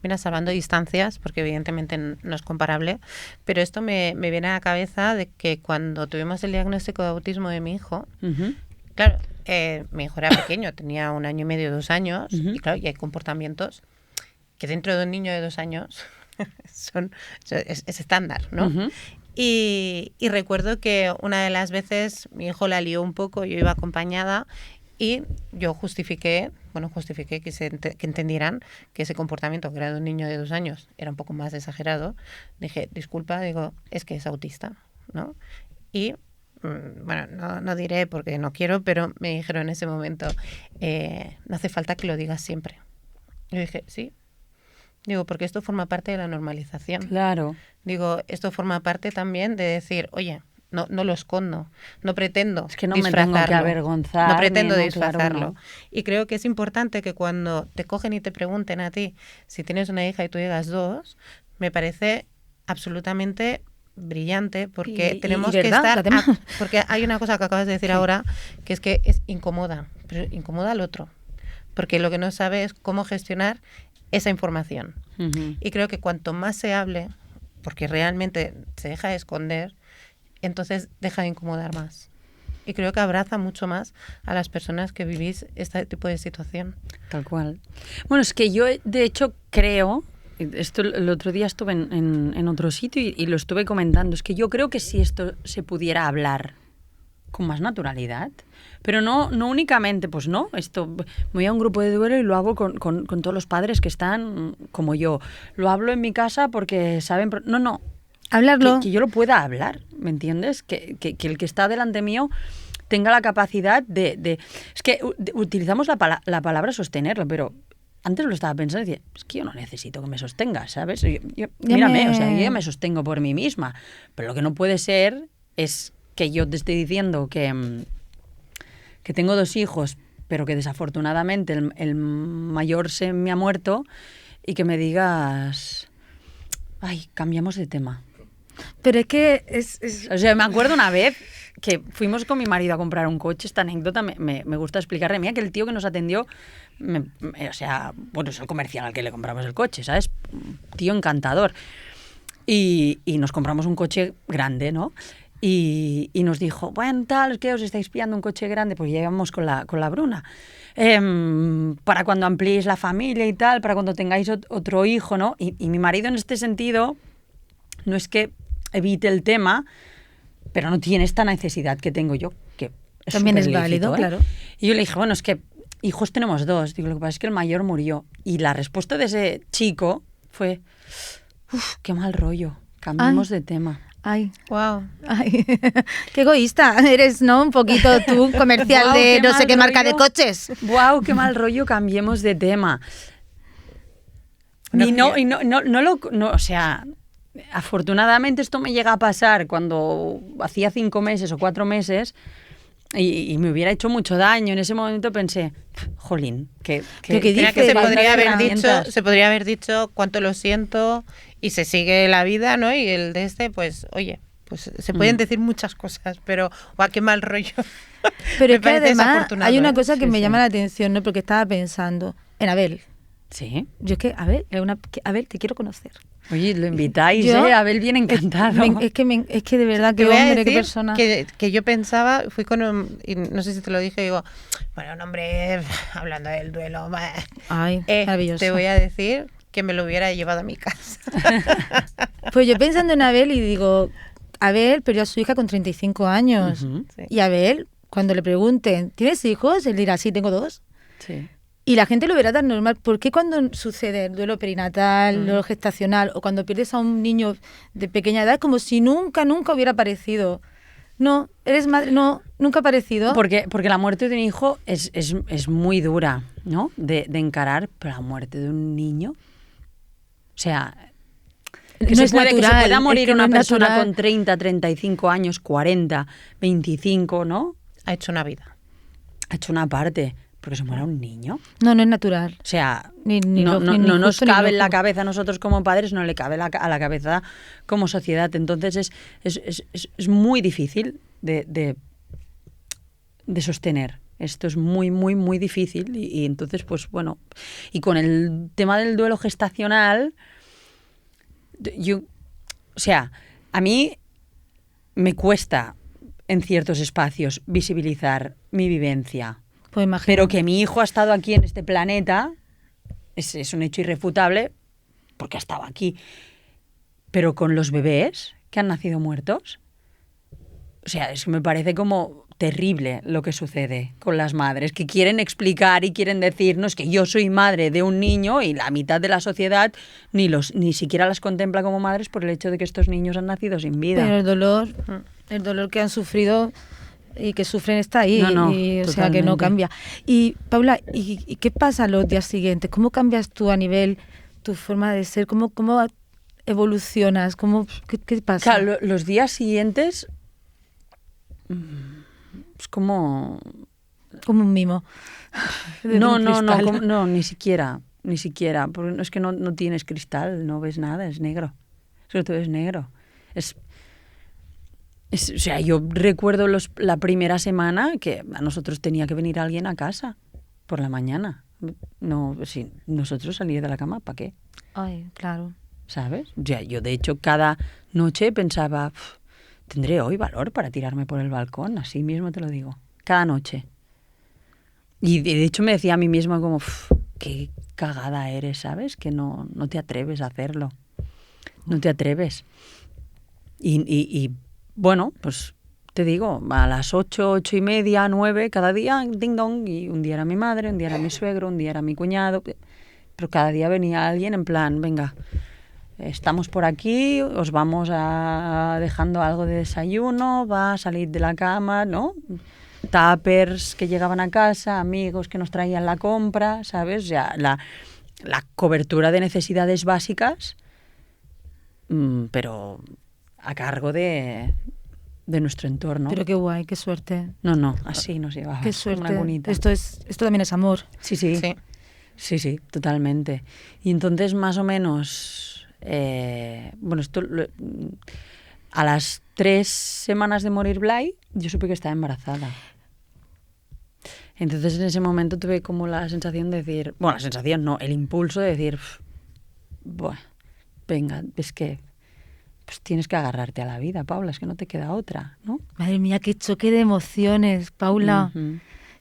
Mira, salvando distancias, porque evidentemente no es comparable, pero esto me viene a la cabeza de que cuando tuvimos el diagnóstico de autismo de mi hijo, Uh-huh. claro, mi hijo era pequeño, tenía 1 año y medio, 2 años, Ujú. y claro, y hay comportamientos que dentro de un niño de 2 años es estándar, ¿no? Uh-huh. Y recuerdo que una de las veces mi hijo la lió un poco, yo iba acompañada y yo justifiqué que entendieran que ese comportamiento que era de un niño de 2 años era un poco más exagerado. Dije, disculpa, digo, es que es autista, ¿no? Y bueno, no diré porque no quiero, pero me dijeron en ese momento, no hace falta que lo digas siempre. Yo dije, sí. Digo, porque esto forma parte de la normalización. Claro. Digo, esto forma parte también de decir, oye, no lo escondo, no pretendo Es que no me disfrazarlo. tengo que avergonzar. No pretendo ni disfrazarlo. Claro, no. Y creo que es importante que cuando te cogen y te pregunten a ti si tienes una hija y tú digas 2, me parece absolutamente brillante, porque Y tenemos verdad, que estar... además. Porque hay una cosa que acabas de decir ahora, que es incomoda, pero incomoda al otro, porque lo que no sabe es cómo gestionar esa información. Ujú. Y creo que cuanto más se hable, porque realmente se deja de esconder, entonces deja de incomodar más. Y creo que abraza mucho más a las personas que vivís este tipo de situación. Tal cual. Bueno, es que yo, de hecho, creo, esto el otro día estuve en otro sitio y lo estuve comentando, es que yo creo que si esto se pudiera hablar con más naturalidad, pero no únicamente, pues no, esto, me voy a un grupo de duelo y lo hago con todos los padres que están como yo. Lo hablo en mi casa porque saben... No, Hablarlo. que yo lo pueda hablar, ¿me entiendes? Que el que está delante mío tenga la capacidad de... Es que utilizamos la palabra sostenerlo, pero antes lo estaba pensando y decía, es que yo no necesito que me sostengas, ¿sabes? Mírame, o sea, yo ya me sostengo por mí misma, pero lo que no puede ser es que yo te esté diciendo que tengo 2 hijos, pero que desafortunadamente el mayor se me ha muerto y que me digas, ay, cambiamos de tema. Pero es que O sea, me acuerdo una vez que fuimos con mi marido a comprar un coche. Esta anécdota me gusta explicarle. Mira que el tío que nos atendió, o sea, bueno, es el comercial al que le compramos el coche, ¿sabes? Tío encantador. Y nos compramos un coche grande, ¿no? Y nos dijo, bueno, tal, es que os estáis pillando un coche grande, pues ya íbamos con la Bruna. Para cuando ampliéis la familia y tal, para cuando tengáis otro hijo, ¿no? Y mi marido en este sentido no es que evite el tema, pero no tiene esta necesidad que tengo yo, que es también es lícito, válido, claro. Y yo le dije, bueno, es que hijos tenemos 2. Digo, lo que pasa es que el mayor murió. Y la respuesta de ese chico fue, uff, qué mal rollo, cambiemos de tema. Ay, Wow. ay, qué egoísta eres, ¿no? Un poquito tú, comercial Guau, de qué no sé mal qué marca de rollo. coches. ¡Guau, qué mal rollo, cambiemos de tema! O sea, afortunadamente esto me llega a pasar cuando hacía 5 meses o 4 meses y me hubiera hecho mucho daño. En ese momento pensé, jolín, que Mira que se falta podría de haber dicho, herramientas. cuánto lo siento y se sigue la vida, ¿no? Y el de este, pues, oye, pues se pueden decir muchas cosas, pero guau, qué mal rollo. Pero Me es que parece además desafortunado, hay una ¿eh? cosa que Sí, me sí. llama la atención, ¿no? Porque estaba pensando en Abel. Sí. Yo es que, Abel, te quiero conocer. Oye, lo invitáis, Yo- Abel viene encantado. Es que de verdad, Te qué voy a hombre, qué decir persona. que yo pensaba, fui con un, y no sé si te lo dije, digo, bueno, un hombre, hablando del duelo, Ay, maravilloso. te voy a decir que me lo hubiera llevado a mi casa. Pues yo pensando en Abel y digo, Abel perdió a su hija con 35 años. Ujú. Sí. Y Abel, cuando le pregunten, ¿tienes hijos? Él dirá, sí, tengo 2. Sí. Y la gente lo verá tan normal. ¿Por qué cuando sucede el duelo perinatal, el duelo gestacional, o cuando pierdes a un niño de pequeña edad, como si nunca hubiera aparecido? No, eres madre, no, nunca ha aparecido. Porque la muerte de un hijo es muy dura, ¿no? De encarar, pero la muerte de un niño, o sea, No que es se natural, pueda es morir que no una es persona natural. con 30, 35 años, 40, 25, ¿no? Ha hecho una vida. Ha hecho una parte, porque se muera un niño. No es natural. O sea, Ni no nos justo ni cabe en la loco. cabeza a nosotros como padres, no le cabe a la cabeza como sociedad. Entonces es muy difícil de sostener. Esto es muy, muy, muy difícil. Y entonces, pues bueno, y con el tema del duelo gestacional, o sea, a mí me cuesta en ciertos espacios visibilizar mi vivencia. Pues imagínate. Pero que mi hijo ha estado aquí en este planeta es un hecho irrefutable porque ha estado aquí. Pero con los bebés que han nacido muertos, o sea, es que me parece como terrible lo que sucede con las madres, que quieren explicar y quieren decirnos que yo soy madre de un niño y la mitad de la sociedad ni siquiera las contempla como madres por el hecho de que estos niños han nacido sin vida. Pero el dolor que han sufrido y que sufren está ahí. No, y, o sea, que no totalmente. cambia. Y, Paula, ¿y qué pasa los días siguientes? ¿Cómo cambias tú a nivel tu forma de ser? ¿Cómo evolucionas? ¿Qué pasa? Claro, los días siguientes es como... Como un mimo. De No, un cristal. ni siquiera, porque es que no tienes cristal, no ves nada, es negro. Es que todo es negro. O sea, yo recuerdo la primera semana que a nosotros tenía que venir alguien a casa por la mañana. No, si nosotros salir de la cama, ¿para qué? Ay, claro. ¿Sabes? O sea, yo de hecho cada noche pensaba, tendré hoy valor para tirarme por el balcón, así mismo te lo digo. Cada noche. Y de hecho me decía a mí misma como, qué cagada eres, ¿sabes? Que no te atreves a hacerlo. No te atreves. Y bueno, pues te digo, a las 8, 8:30, 9, cada día, ding dong, y un día era mi madre, un día era mi suegro, un día era mi cuñado, pero cada día venía alguien en plan, venga, estamos por aquí, os vamos dejando algo de desayuno, va a salir de la cama, ¿no? Tuppers que llegaban a casa, amigos que nos traían la compra, ¿sabes? Ya la cobertura de necesidades básicas, pero a cargo de nuestro entorno. Pero qué guay, qué suerte. No, así nos llevaba. Qué suerte. Una bonita. Esto también es amor. Sí, totalmente. Y entonces más o menos, bueno, a las 3 semanas de morir Blay, yo supe que estaba embarazada. Entonces en ese momento tuve como la sensación de decir, bueno, la sensación no, el impulso de decir, bueno, venga, es que pues tienes que agarrarte a la vida, Paula, es que no te queda otra, ¿no? Madre mía, qué choque de emociones, Paula. Uh-huh.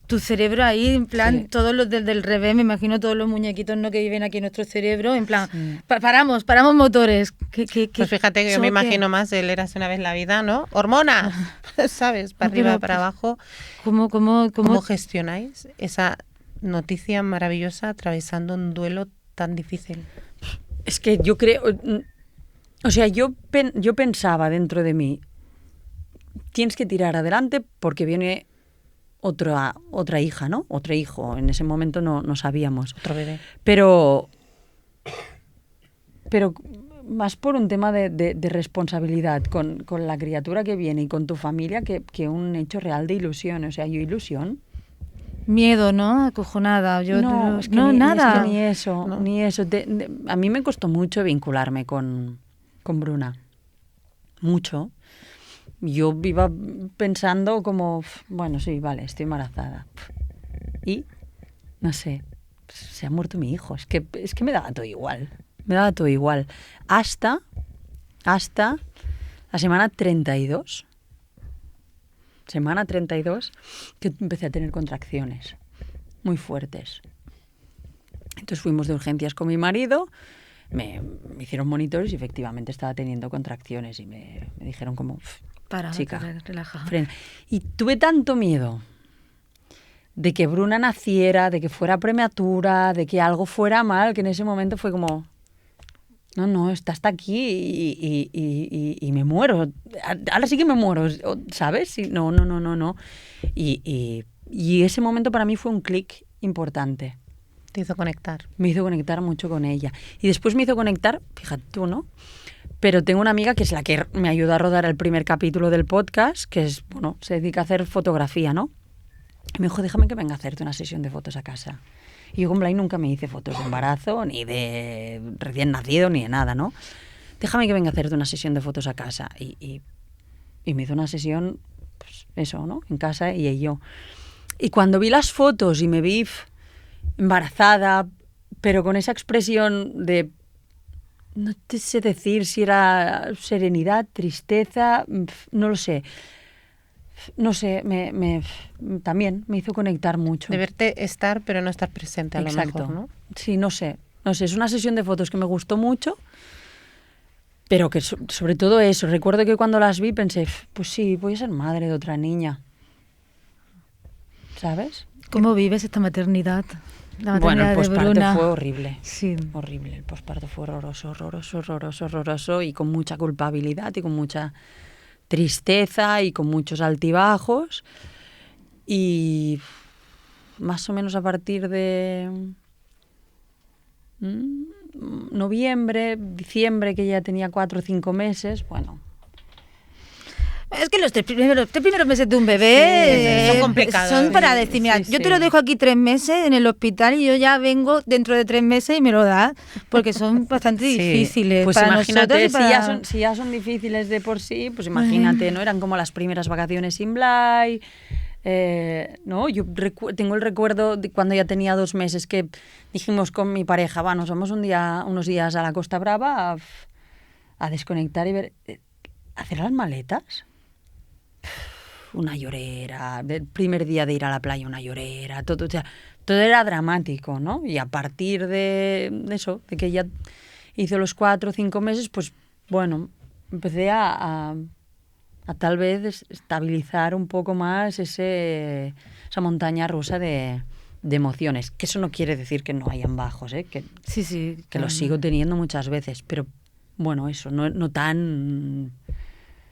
Tu cerebro ahí, en plan, Sí. todos los del revés, me imagino todos los muñequitos, ¿no?, que viven aquí en nuestro cerebro, en plan, Sí. paramos motores. Pues fíjate que yo me imagino más el Érase una vez la vida, ¿no? ¡Hormonas! ¿Sabes? Para No, arriba, pero, para abajo. ¿Cómo gestionáis esa noticia maravillosa atravesando un duelo tan difícil? Es que yo creo, o sea, yo pensaba dentro de mí, tienes que tirar adelante porque viene otra hija, ¿no? Otro hijo. En ese momento no sabíamos. Otro bebé. Pero más por un tema de responsabilidad con la criatura que viene y con tu familia que un hecho real de ilusión. O sea, yo ilusión. Miedo, ¿no? Acojonada. Yo No, es que nada. Es que ni eso. A mí me costó mucho vincularme con Bruna. Mucho. Yo iba pensando como, bueno, sí, vale, estoy embarazada. Y, no sé, se ha muerto mi hijo. Es que me daba todo igual. Me daba todo igual. Hasta la semana 32. Semana 32, que empecé a tener contracciones muy fuertes. Entonces fuimos de urgencias con mi marido, me hicieron monitores y efectivamente estaba teniendo contracciones y me dijeron como, chica, relaja. frena. Y tuve tanto miedo de que Bruna naciera, de que fuera prematura, de que algo fuera mal, que en ese momento fue como, no, está hasta aquí y me muero. Ahora sí que me muero, ¿sabes? No. Y ese momento para mí fue un clic importante. Te hizo conectar. Me hizo conectar mucho con ella. Y después me hizo conectar, fíjate tú, ¿no? Pero tengo una amiga que es la que me ayudó a rodar el primer capítulo del podcast, que es, bueno, se dedica a hacer fotografía, ¿no? Y me dijo, déjame que venga a hacerte una sesión de fotos a casa. Y yo con Blay nunca me hice fotos de embarazo, ni de recién nacido, ni de nada, ¿no? Déjame que venga a hacerte una sesión de fotos a casa. Y me hizo una sesión, pues eso, ¿no? En casa y yo. Y cuando vi las fotos y me vi embarazada, pero con esa expresión de, no te sé decir si era serenidad, tristeza, no lo sé. No sé, también me hizo conectar mucho. De verte estar, pero no estar presente a Exacto. lo mejor, ¿no? Sí, no sé, es una sesión de fotos que me gustó mucho, pero que sobre todo eso, recuerdo que cuando las vi pensé, pues sí, voy a ser madre de otra niña, ¿sabes? ¿Cómo vives esta maternidad? La Bueno, maternidad el de posparto Bruna. fue horrible. Sí. Horrible, el posparto fue horroroso y con mucha culpabilidad y con mucha tristeza y con muchos altibajos. Y más o menos a partir de noviembre, diciembre, que ya tenía 4 o 5 meses, bueno. Es que los tres primeros meses de un bebé son complicados. Son para decir, mira, yo te lo dejo aquí 3 meses en el hospital y yo ya vengo dentro de 3 meses y me lo das, porque son bastante difíciles. Pues para imagínate, nosotros si ya son difíciles de por sí, pues imagínate, ¿no? Eran como las primeras vacaciones sin Blay. No, yo tengo el recuerdo de cuando ya tenía 2 meses que dijimos con mi pareja, nos vamos unos días a la Costa Brava a desconectar y ver, hacer las maletas. Una llorera, el primer día de ir a la playa una llorera, todo, o sea, todo era dramático, ¿no? Y a partir de eso, de que ya hizo los 4 o 5 meses, pues bueno, empecé a tal vez estabilizar un poco más esa montaña rusa de emociones. Que eso no quiere decir que no hayan bajos, que claro, los sigo teniendo muchas veces, pero bueno, eso, no tan...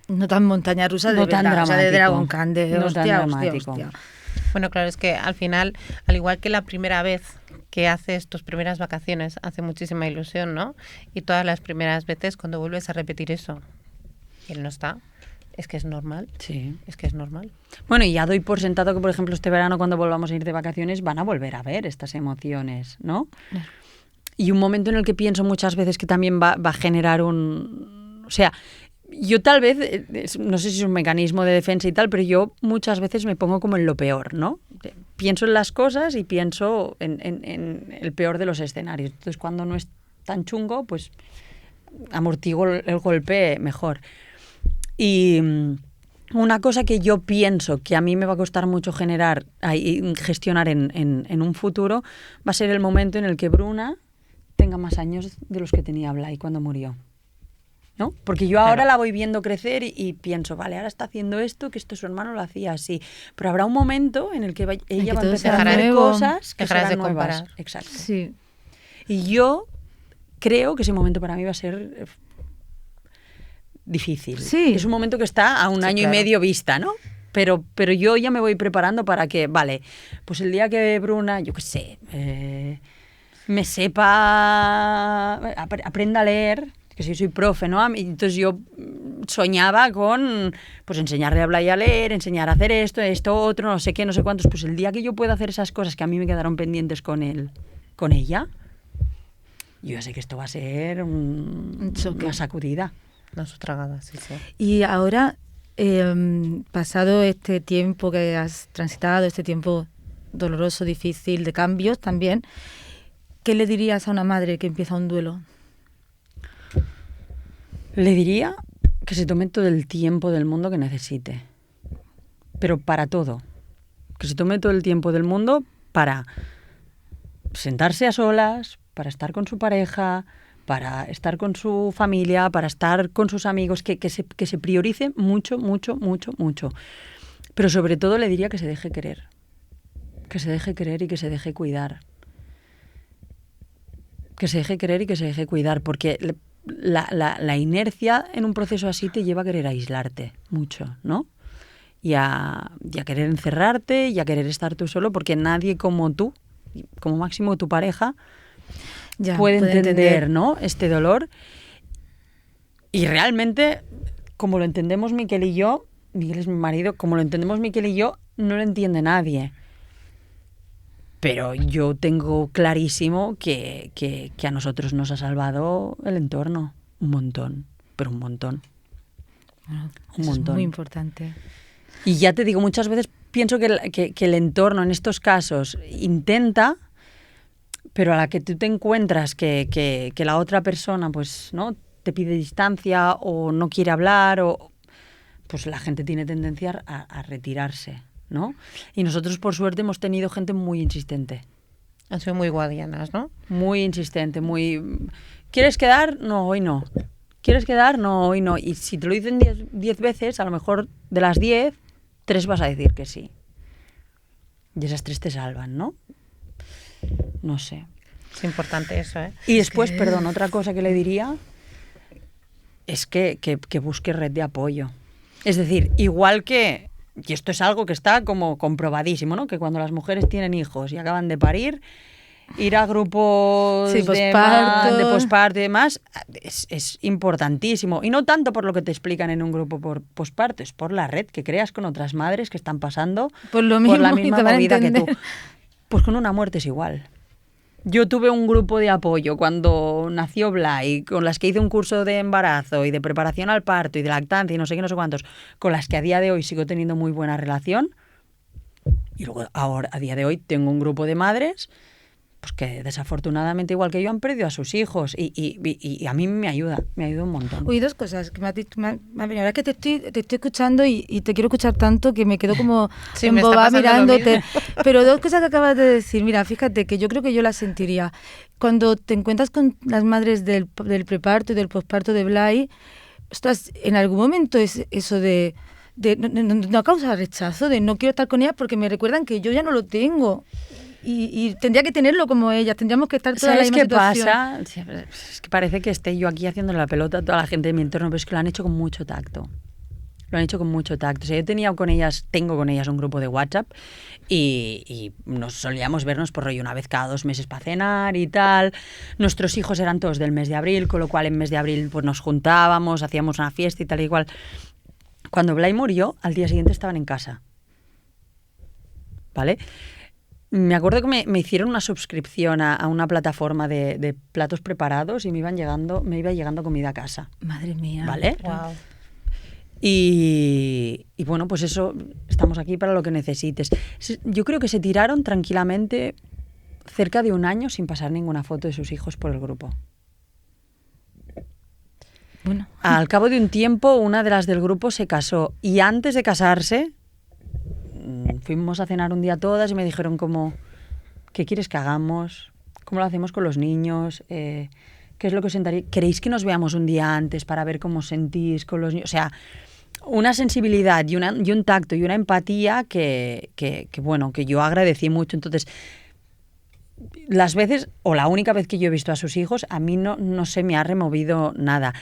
No tan montaña rusa de no tan verdad, dramático, o sea, de Dragon Khan, de no hostia, tan hostia, dramático. hostia. Bueno, claro, es que al final, al igual que la primera vez que haces tus primeras vacaciones, hace muchísima ilusión, ¿no? Y todas las primeras veces cuando vuelves a repetir eso, y él no está, es que es normal. Sí. Es que es normal. Bueno, y ya doy por sentado que, por ejemplo, este verano cuando volvamos a ir de vacaciones van a volver a ver estas emociones, ¿no? Y un momento en el que pienso muchas veces que también va a generar un... O sea, yo tal vez, no sé si es un mecanismo de defensa y tal, pero yo muchas veces me pongo como en lo peor, ¿no? Pienso en las cosas y pienso en el peor de los escenarios. Entonces, cuando no es tan chungo, pues amortiguo el golpe mejor. Y una cosa que yo pienso que a mí me va a costar mucho gestionar en un futuro va a ser el momento en el que Bruna tenga más años de los que tenía Blay cuando murió, ¿no? Porque yo ahora la voy viendo crecer y pienso, vale, ahora está haciendo esto, que esto su hermano lo hacía así. Pero habrá un momento en el que ella va a empezar a hacer cosas que serán nuevas. Comparar. Exacto. Sí. Y yo creo que ese momento para mí va a ser difícil. Sí. Es un momento que está a un año y medio vista, ¿no? Pero yo ya me voy preparando para que, vale, pues el día que Bruna, yo qué sé, me sepa, aprenda a leer, que si soy profe, ¿no? Entonces yo soñaba con, pues enseñarle a hablar y a leer, enseñar a hacer esto, otro, no sé qué, no sé cuántos. Pues el día que yo pueda hacer esas cosas que a mí me quedaron pendientes con ella, yo ya sé que esto va a ser una sacudida. Una sustragada, sí. Y ahora, pasado este tiempo que has transitado, este tiempo doloroso, difícil, de cambios también, ¿qué le dirías a una madre que empieza un duelo? Le diría que se tome todo el tiempo del mundo que necesite. Pero para todo. Que se tome todo el tiempo del mundo para sentarse a solas, para estar con su pareja, para estar con su familia, para estar con sus amigos, que se priorice mucho, mucho, mucho, mucho. Pero sobre todo le diría que se deje querer. Que se deje querer y que se deje cuidar. Que se deje querer y que se deje cuidar, porque la inercia en un proceso así te lleva a querer aislarte mucho, ¿no? Y a querer encerrarte y a querer estar tú solo, porque nadie como tú, como máximo tu pareja, puede entender, ¿no? Este dolor. Y realmente, como lo entendemos Miquel y yo, Miguel es mi marido, como lo entendemos Miquel y yo, no lo entiende nadie. Pero yo tengo clarísimo que a nosotros nos ha salvado el entorno. Un montón, pero un montón. Bueno, un montón. Es muy importante. Y ya te digo, muchas veces pienso que el entorno en estos casos intenta, pero a la que tú te encuentras que la otra persona pues no te pide distancia o no quiere hablar, pues la gente tiene tendencia a retirarse, ¿no? Y nosotros, por suerte, hemos tenido gente muy insistente. Han sido muy guardianas, ¿no? Muy insistente, muy... ¿Quieres quedar? No, hoy no. ¿Quieres quedar? No, hoy no. Y si te lo dicen 10 veces, a lo mejor de las 10, 3 vas a decir que sí. Y esas 3 te salvan, ¿no? No sé. Es importante eso, ¿eh? Y después, perdón, otra cosa que le diría es que busque red de apoyo. Es decir, igual que... Y esto es algo que está como comprobadísimo, ¿no? Que cuando las mujeres tienen hijos y acaban de parir, ir a grupos Sí, de posparto y demás es importantísimo. Y no tanto por lo que te explican en un grupo por posparto, es por la red que creas con otras madres que están pasando Por lo por la mismo, y misma te van a movida que tú. entender. Pues con una muerte es igual. Yo tuve un grupo de apoyo cuando nació Blay, con las que hice un curso de embarazo y de preparación al parto y de lactancia y no sé qué, no sé cuántos, con las que a día de hoy sigo teniendo muy buena relación. Y luego ahora, a día de hoy, tengo un grupo de madres pues que desafortunadamente, igual que yo, han perdido a sus hijos y a mí me ayuda un montón. Uy, dos cosas que me ha venido. Ahora es que te estoy escuchando y te quiero escuchar tanto que me quedo como Sí, me está embobada pasando lo mirándote. mismo. Pero dos cosas que acabas de decir. Mira, fíjate que yo creo que yo las sentiría. Cuando te encuentras con las madres del preparto y del posparto de Blay, ostras, en algún momento es eso de no causa rechazo, de no quiero estar con ellas porque me recuerdan que yo ya no lo tengo. Y tendría que tenerlo como ellas, tendríamos que estar toda la ¿Sabes misma qué situación. pasa? Es que parece que esté yo aquí haciéndole la pelota a toda la gente de mi entorno, pero es que lo han hecho con mucho tacto. Lo han hecho con mucho tacto. O sea, tengo con ellas un grupo de WhatsApp y nos solíamos vernos por rollo una vez cada 2 meses para cenar y tal. Nuestros hijos eran todos del mes de abril, con lo cual en mes de abril pues nos juntábamos, hacíamos una fiesta y tal y igual. Cuando Blay murió, al día siguiente estaban en casa. ¿Vale? Me acuerdo que me hicieron una suscripción a una plataforma de platos preparados y me iba llegando comida a casa. Madre mía. ¿Vale? Wow. Y bueno, pues eso, estamos aquí para lo que necesites. Yo creo que se tiraron tranquilamente cerca de 1 año sin pasar ninguna foto de sus hijos por el grupo. Bueno. Al cabo de un tiempo, una de las del grupo se casó y antes de casarse fuimos a cenar un día todas y me dijeron como, ¿qué quieres que hagamos? ¿Cómo lo hacemos con los niños? ¿Qué es lo que os sentaría? ¿Queréis que nos veamos un día antes para ver cómo os sentís con los niños? O sea, una sensibilidad y un tacto y una empatía que bueno, que yo agradecí mucho. Entonces, las veces, o la única vez que yo he visto a sus hijos, a mí no se me ha removido nada.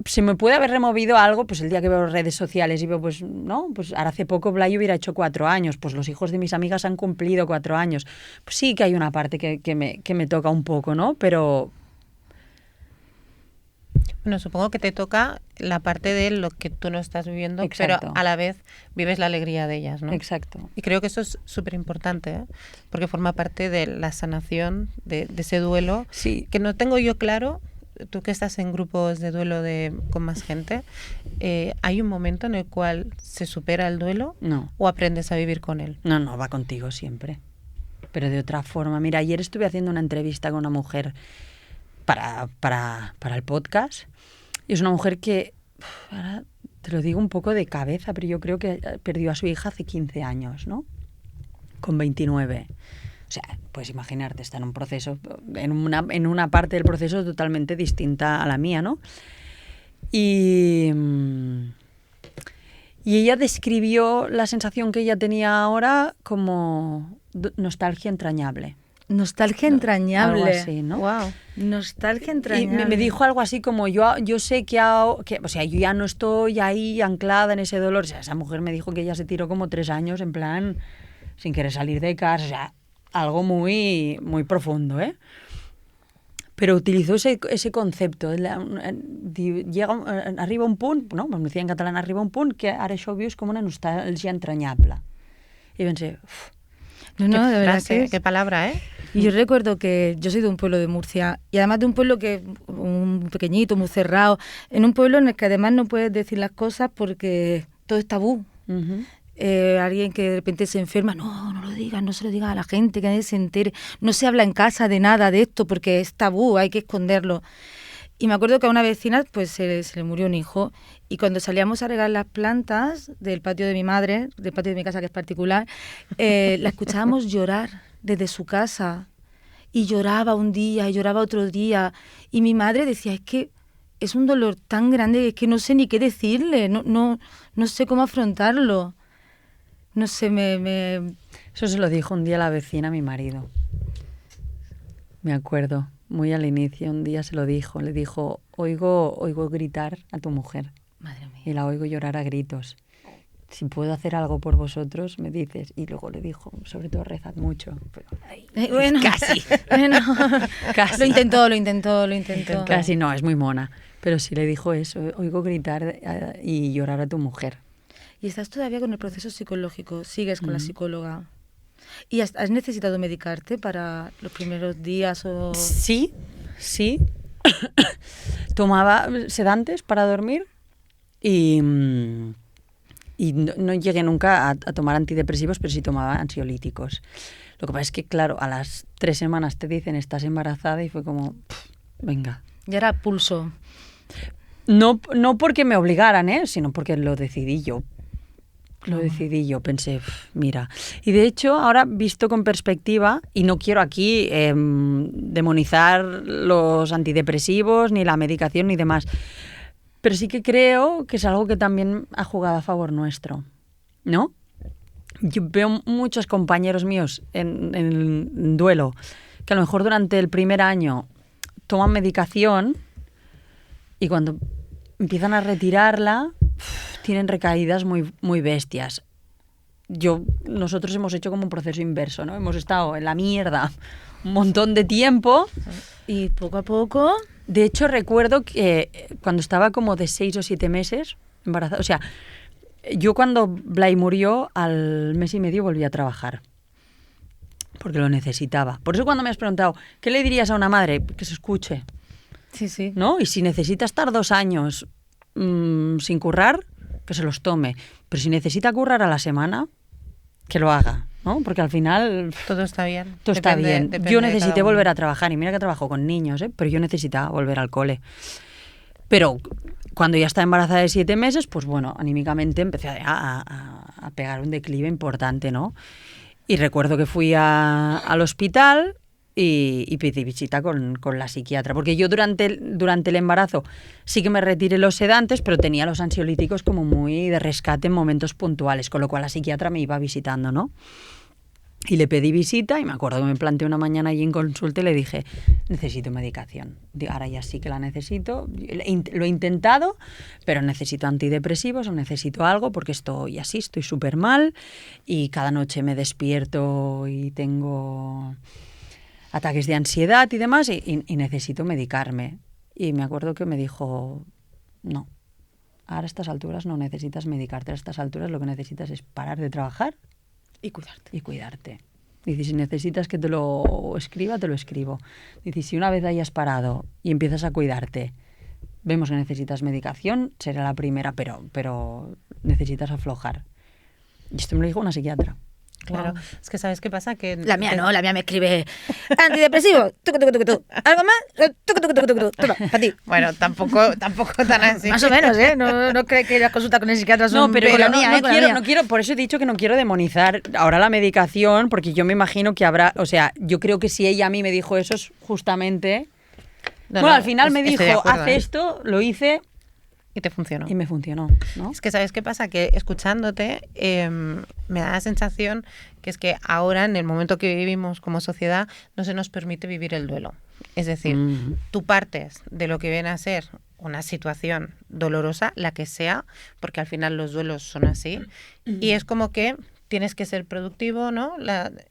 Se me puede haber removido algo, pues el día que veo redes sociales y veo, pues, ¿no? Pues ahora hace poco Blay hubiera hecho 4 años, pues los hijos de mis amigas han cumplido 4 años. Pues sí que hay una parte que me toca un poco, ¿no? Pero... Bueno, supongo que te toca la parte de lo que tú no estás viviendo, Exacto. pero a la vez vives la alegría de ellas, ¿no? Exacto. Y creo que eso es súper importante, ¿eh? Porque forma parte de la sanación de ese duelo. Sí. Que no tengo yo claro, tú que estás en grupos de duelo con más gente, ¿hay un momento en el cual se supera el duelo No. o aprendes a vivir con él? No, va contigo siempre. Pero de otra forma. Mira, ayer estuve haciendo una entrevista con una mujer para el podcast. Y es una mujer que, ahora te lo digo un poco de cabeza, pero yo creo que perdió a su hija hace 15 años, ¿no? Con 29. O sea, puedes imaginarte, está en un proceso, en una parte del proceso totalmente distinta a la mía, ¿no? Y ella describió la sensación que ella tenía ahora como nostalgia entrañable. Nostalgia entrañable. Algo así, ¿no? Wow. Nostalgia Y entrañable. me dijo algo así como, yo sé que, o sea, yo ya no estoy ahí anclada en ese dolor. O sea, esa mujer me dijo que ella se tiró como 3 años en plan, sin querer salir de casa, o sea, algo muy, muy profundo, ¿eh? Pero utilizó ese concepto. Llega arriba un punt, no? Me decía en catalán, arriba un punt que ara això ho vius com una nostàlgia entrañable. I pensé, uf, No, de verdad frase, que qué palabra, ¿eh? Y yo recuerdo que yo soy de un pueblo de Murcia y además de un pueblo que un pequeñito, muy cerrado, en un pueblo en el que además no puedes decir las cosas porque todo es tabú. Alguien que de repente se enferma, no lo digas, no se lo digas a la gente, que nadie se entere. No se habla en casa de nada de esto porque es tabú, hay que esconderlo. Y me acuerdo que a una vecina pues se le murió un hijo y cuando salíamos a regar las plantas del patio de mi madre, del patio de mi casa que es particular, la escuchábamos llorar desde su casa y lloraba un día y lloraba otro día y mi madre decía, es que es un dolor tan grande que no sé ni qué decirle, no sé cómo afrontarlo. No sé, Eso se lo dijo un día la vecina a mi marido. Me acuerdo, muy al inicio, un día se lo dijo. Le dijo, oigo gritar a tu mujer. Madre mía. Y la oigo llorar a gritos. si puedo hacer algo por vosotros, me dices. Y luego le dijo, sobre todo rezad mucho. Pero, Bueno, casi. Bueno, Casi. Lo intentó. Casi no, es muy mona. Pero sí le dijo eso, oigo gritar y llorar a tu mujer. Y estás todavía con el proceso psicológico, sigues con la psicóloga. ¿Y has necesitado medicarte para los primeros días o...? Sí. Tomaba sedantes para dormir y no llegué nunca a tomar antidepresivos, pero sí tomaba ansiolíticos. Lo que pasa es que, claro, a las 3 semanas te dicen estás embarazada y fue como, venga. Ya era pulso. No porque me obligaran, sino porque lo decidí yo. Pensé, mira. Y de hecho, ahora visto con perspectiva, y no quiero aquí demonizar los antidepresivos, ni la medicación, ni demás, pero sí que creo que es algo que también ha jugado a favor nuestro, ¿no? Yo veo muchos compañeros míos en duelo que a lo mejor durante el primer año toman medicación y cuando empiezan a retirarla tienen recaídas muy, muy bestias. Nosotros hemos hecho como un proceso inverso, ¿no? Hemos estado en la mierda un montón de tiempo y poco a poco... De hecho, recuerdo que cuando estaba como de 6 o 7 meses embarazada, o sea, yo cuando Blay murió, al mes y medio volví a trabajar, porque lo necesitaba. Por eso cuando me has preguntado, ¿qué le dirías a una madre? Que se escuche. Sí. ¿No? Y si necesita estar 2 años sin currar, que se los tome. Pero si necesita currar a la semana, que lo haga, ¿no? Porque al final... Todo está bien. Todo está bien. Yo necesité volver volver a trabajar. Y mira que trabajo con niños, pero yo necesitaba volver al cole. Pero cuando ya estaba embarazada de 7 meses, pues bueno, anímicamente empecé a pegar un declive importante, ¿no? Y recuerdo que fui al hospital y pedí visita con la psiquiatra. Porque yo durante el embarazo sí que me retiré los sedantes, pero tenía los ansiolíticos como muy de rescate en momentos puntuales, con lo cual la psiquiatra me iba visitando, ¿no? Y le pedí visita y me acuerdo que me planteé una mañana allí en consulta y le dije, necesito medicación. Ahora ya sí que la necesito. Lo he intentado, pero necesito antidepresivos o necesito algo porque estoy así, estoy súper mal y cada noche me despierto y tengo ataques de ansiedad y demás y necesito medicarme. Y me acuerdo que me dijo, no, ahora a estas alturas no necesitas medicarte, a estas alturas lo que necesitas es parar de trabajar y cuidarte. Dice, si necesitas que te lo escriba, te lo escribo. Dice, si una vez hayas parado y empiezas a cuidarte, vemos que necesitas medicación, será la primera, pero necesitas aflojar. Y esto me lo dijo una psiquiatra. Claro, es que ¿sabes qué pasa? Que la mía no, la mía me escribe antidepresivo, algo más, toma, para ti. Bueno, tampoco tan así. Más o menos, No creo que las consultas con el psiquiatra son... No, pero con la mía, no quiero, por eso he dicho que no quiero demonizar ahora la medicación, porque yo me imagino que habrá, o sea, yo creo que si ella a mí me dijo eso es justamente... al final me dijo, haz esto, lo hice... Y te funcionó. Y me funcionó, ¿no? Es que ¿sabes qué pasa? Que escuchándote me da la sensación que es que ahora, en el momento que vivimos como sociedad, no se nos permite vivir el duelo. Es decir, tú partes de lo que viene a ser una situación dolorosa, la que sea, porque al final los duelos son así, y es como que tienes que ser productivo, ¿no?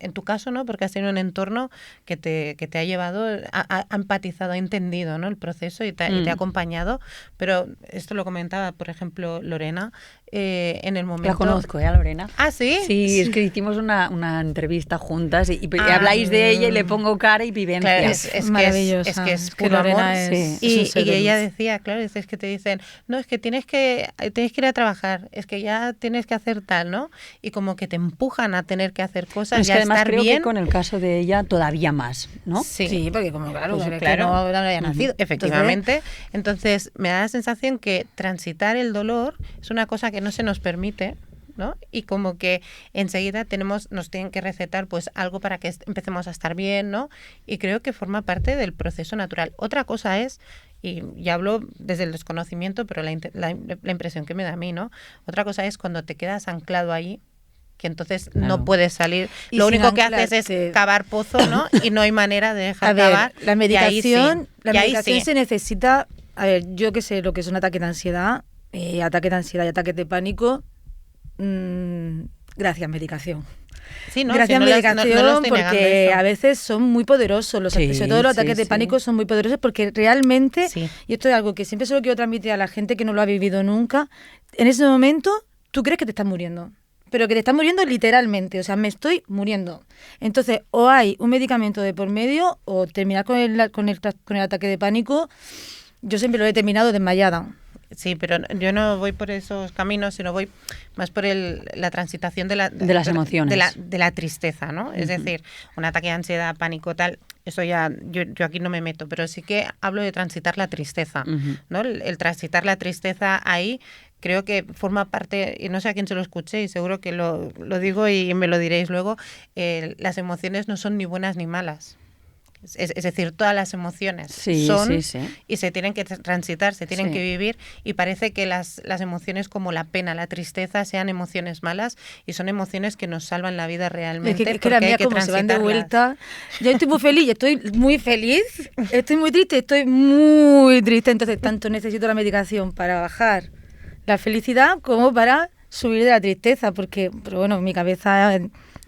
En tu caso, ¿no? Porque has tenido un entorno que te ha llevado, ha empatizado, ha entendido, ¿no? El proceso y te ha acompañado. Pero esto lo comentaba, por ejemplo, Lorena, en el momento... La conozco, a Lorena. ¿Ah, sí? Sí, es que hicimos una entrevista juntas y habláis de ella y le pongo cara y vivencias. Claro, es maravillosa. Es que es puro amor. Y ella decía, claro, es que te dicen, no, es que tienes que ir a trabajar, es que ya tienes que hacer tal, ¿no? Y como que te empujan a tener que hacer cosas, es ya que además estar creo bien. Que con el caso de ella todavía más, ¿no? Sí, porque como claro, pues, que no había nacido. Efectivamente. Entonces, me da la sensación que transitar el dolor es una cosa que no se nos permite, ¿no? Y como que enseguida nos tienen que recetar pues algo para que empecemos a estar bien, ¿no? Y creo que forma parte del proceso natural. Otra cosa es, y ya hablo desde el desconocimiento, pero la impresión que me da a mí, ¿no? Otra cosa es cuando te quedas anclado ahí, que entonces no puedes salir. Y lo único que haces es cavar pozo, ¿no? Y no hay manera de dejar cavar. La medicación, sí. se necesita, a ver, yo que sé lo que es un ataque de ansiedad y ataques de pánico, gracias medicación. Sí, no, Gracias si no medicación, no lo estoy negando porque eso. a veces son muy poderosos, sobre todo los ataques de pánico son muy poderosos porque realmente, Sí. y esto es algo que siempre se lo quiero transmitir a la gente que no lo ha vivido nunca, en ese momento tú crees que te estás muriendo, pero que te estás muriendo literalmente, o sea, me estoy muriendo. Entonces, o hay un medicamento de por medio o terminar con el ataque de pánico. Yo siempre lo he terminado desmayada. Sí, pero yo no voy por esos caminos, sino voy más por la transitación de las emociones. De la tristeza, ¿no? Es decir, un ataque de ansiedad, pánico, tal, eso ya, yo aquí no me meto, pero sí que hablo de transitar la tristeza, ¿no? El transitar la tristeza ahí creo que forma parte, y no sé a quién se lo escuché, y seguro que lo digo y me lo diréis luego, las emociones no son ni buenas ni malas. Es decir, todas las emociones son y se tienen que transitar, se tienen que vivir, y parece que las emociones como la pena, la tristeza sean emociones malas, y son emociones que nos salvan la vida realmente. Es que la mía como se van de vuelta. Yo estoy muy feliz, estoy muy feliz, estoy muy triste, entonces tanto necesito la medicación para bajar la felicidad como para subir de la tristeza, pero bueno, mi cabeza...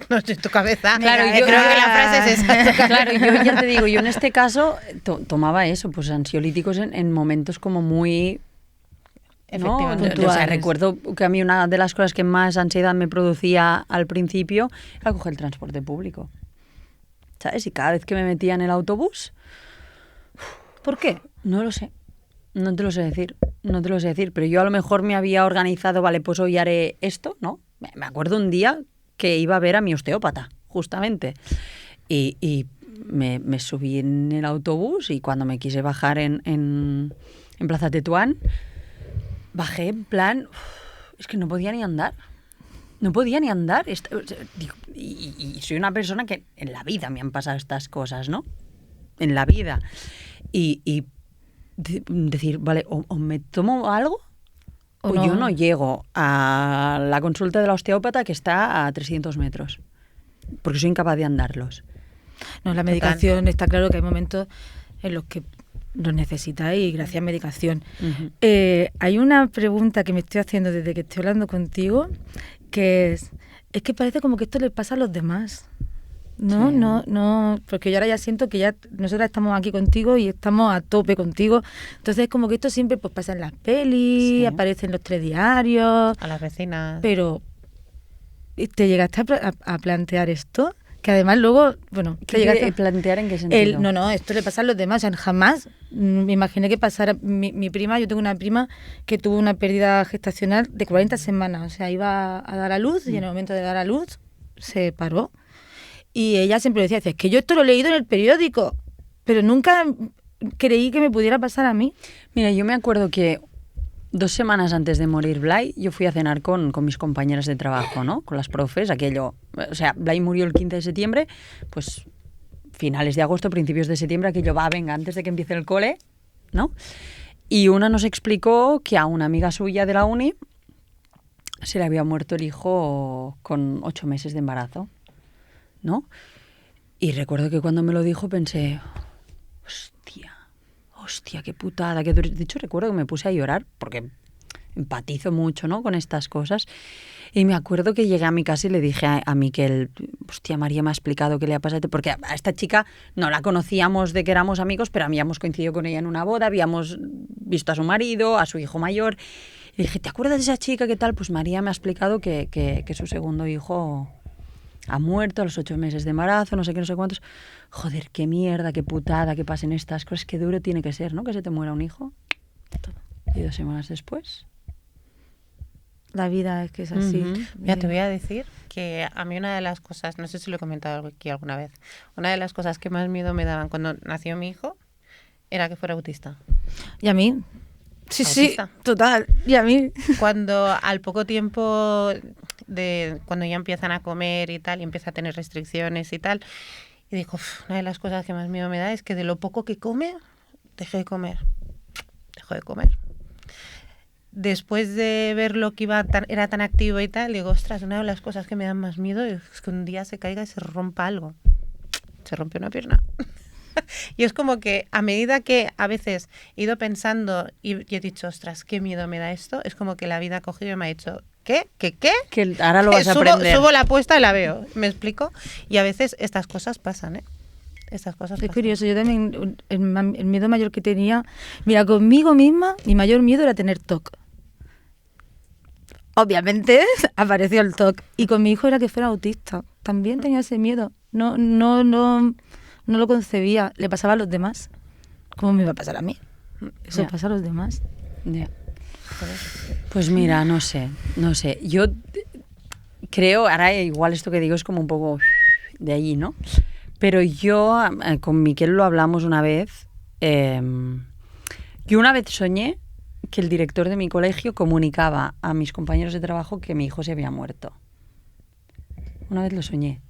No sé, tu cabeza. Claro, yo creo que la frase es esa. Claro, yo ya te digo, yo en este caso tomaba eso, pues ansiolíticos en momentos como muy... Efectivamente. ¿no? O sea, recuerdo que a mí una de las cosas que más ansiedad me producía al principio era coger el transporte público. ¿Sabes? Y cada vez que me metía en el autobús... ¿Por qué? No lo sé. No te lo sé decir. Pero yo a lo mejor me había organizado, vale, pues hoy haré esto, ¿no? Me acuerdo un día que iba a ver a mi osteópata, justamente. Y me subí en el autobús y cuando me quise bajar en Plaza Tetuán, bajé en plan... es que no podía ni andar. Y soy una persona que en la vida me han pasado estas cosas, ¿no? En la vida. Y decir, vale, o me tomo algo o yo no llego a la consulta de la osteópata que está a 300 metros, porque soy incapaz de andarlos. No, la medicación, está claro que hay momentos en los que los necesitáis y gracias medicación. Hay una pregunta que me estoy haciendo desde que estoy hablando contigo, que es que parece como que esto le pasa a los demás. No, porque yo ahora ya siento que ya nosotras estamos aquí contigo y estamos a tope contigo. Entonces es como que esto siempre pues pasa en las pelis, aparece en los telediarios. A las vecinas. Pero ¿te llegaste a plantear esto? Que además luego, bueno... ¿Te llegaste a plantear en qué sentido? No, esto le pasa a los demás. O sea, jamás me imaginé que pasara... Mi prima, yo tengo una prima que tuvo una pérdida gestacional de 40 semanas. O sea, iba a dar a luz y en el momento de dar a luz se paró. Y ella siempre decía, es que yo esto lo he leído en el periódico, pero nunca creí que me pudiera pasar a mí. Mira, yo me acuerdo que 2 semanas antes de morir Blay, yo fui a cenar con mis compañeras de trabajo, ¿no? Con las profes, aquello... O sea, Blay murió el 15 de septiembre, pues finales de agosto, principios de septiembre, aquello venga, antes de que empiece el cole, ¿no? Y una nos explicó que a una amiga suya de la uni se le había muerto el hijo con 8 meses de embarazo, ¿no? Y recuerdo que cuando me lo dijo pensé, hostia, qué putada, qué duro. De hecho, recuerdo que me puse a llorar porque empatizo mucho, ¿no?, con estas cosas. Y me acuerdo que llegué a mi casa y le dije a Miquel, hostia, María me ha explicado qué le ha pasado, porque a esta chica no la conocíamos de que éramos amigos, pero habíamos coincidido con ella en una boda, habíamos visto a su marido, a su hijo mayor. Y dije, ¿te acuerdas de esa chica? ¿Qué tal? Pues María me ha explicado que su segundo hijo ha muerto a los 8 meses de embarazo, no sé qué, no sé cuántos. Joder, qué mierda, qué putada, que pasen estas cosas, qué duro tiene que ser, ¿no? Que se te muera un hijo. Y 2 semanas después... La vida es que es así. Ya te voy a decir que a mí una de las cosas, no sé si lo he comentado aquí alguna vez, una de las cosas que más miedo me daban cuando nació mi hijo era que fuera autista. ¿Y a mí? Sí, Autista. Sí, total. ¿Y a mí? Cuando al poco tiempo cuando ya empiezan a comer y tal, y empieza a tener restricciones y tal, y digo, una de las cosas que más miedo me da es que de lo poco que come, deje de comer. Dejo de comer. Después de ver lo que era tan activo y tal, digo, ostras, una de las cosas que me dan más miedo es que un día se caiga y se rompa algo. Se rompe una pierna. Y es como que a medida que a veces he ido pensando y he dicho, ostras, qué miedo me da esto, es como que la vida ha cogido y me ha dicho, ¿Qué? Que ahora lo vas a subo, aprender. subo la apuesta y la veo, ¿me explico? Y a veces estas cosas pasan, ¿eh? Estas cosas Es pasan. curioso, yo también, el miedo mayor que tenía, mira, conmigo misma, mi mayor miedo era tener TOC. Obviamente apareció el TOC. Y con mi hijo era que fuera autista. También tenía ese miedo. No lo concebía. Le pasaba a los demás. ¿Cómo me iba a pasar a mí? Eso Ya. pasa a los demás. Ya. Pues mira, no sé. Yo creo, ahora igual esto que digo es como un poco de allí, ¿no? Pero yo, con Miquel lo hablamos una vez, yo una vez soñé que el director de mi colegio comunicaba a mis compañeros de trabajo que mi hijo se había muerto. Una vez lo soñé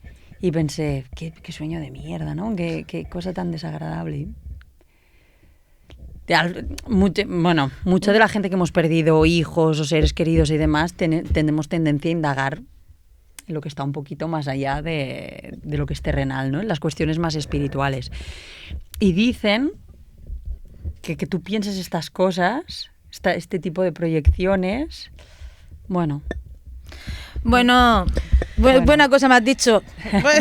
y pensé, qué sueño de mierda, ¿no? Qué cosa tan desagradable. Mucha de la gente que hemos perdido hijos o seres queridos y demás tenemos tendencia a indagar en lo que está un poquito más allá de lo que es terrenal, ¿no? En las cuestiones más espirituales. Y dicen que tú pienses estas cosas, este tipo de proyecciones, bueno. Bueno, buena cosa me has dicho.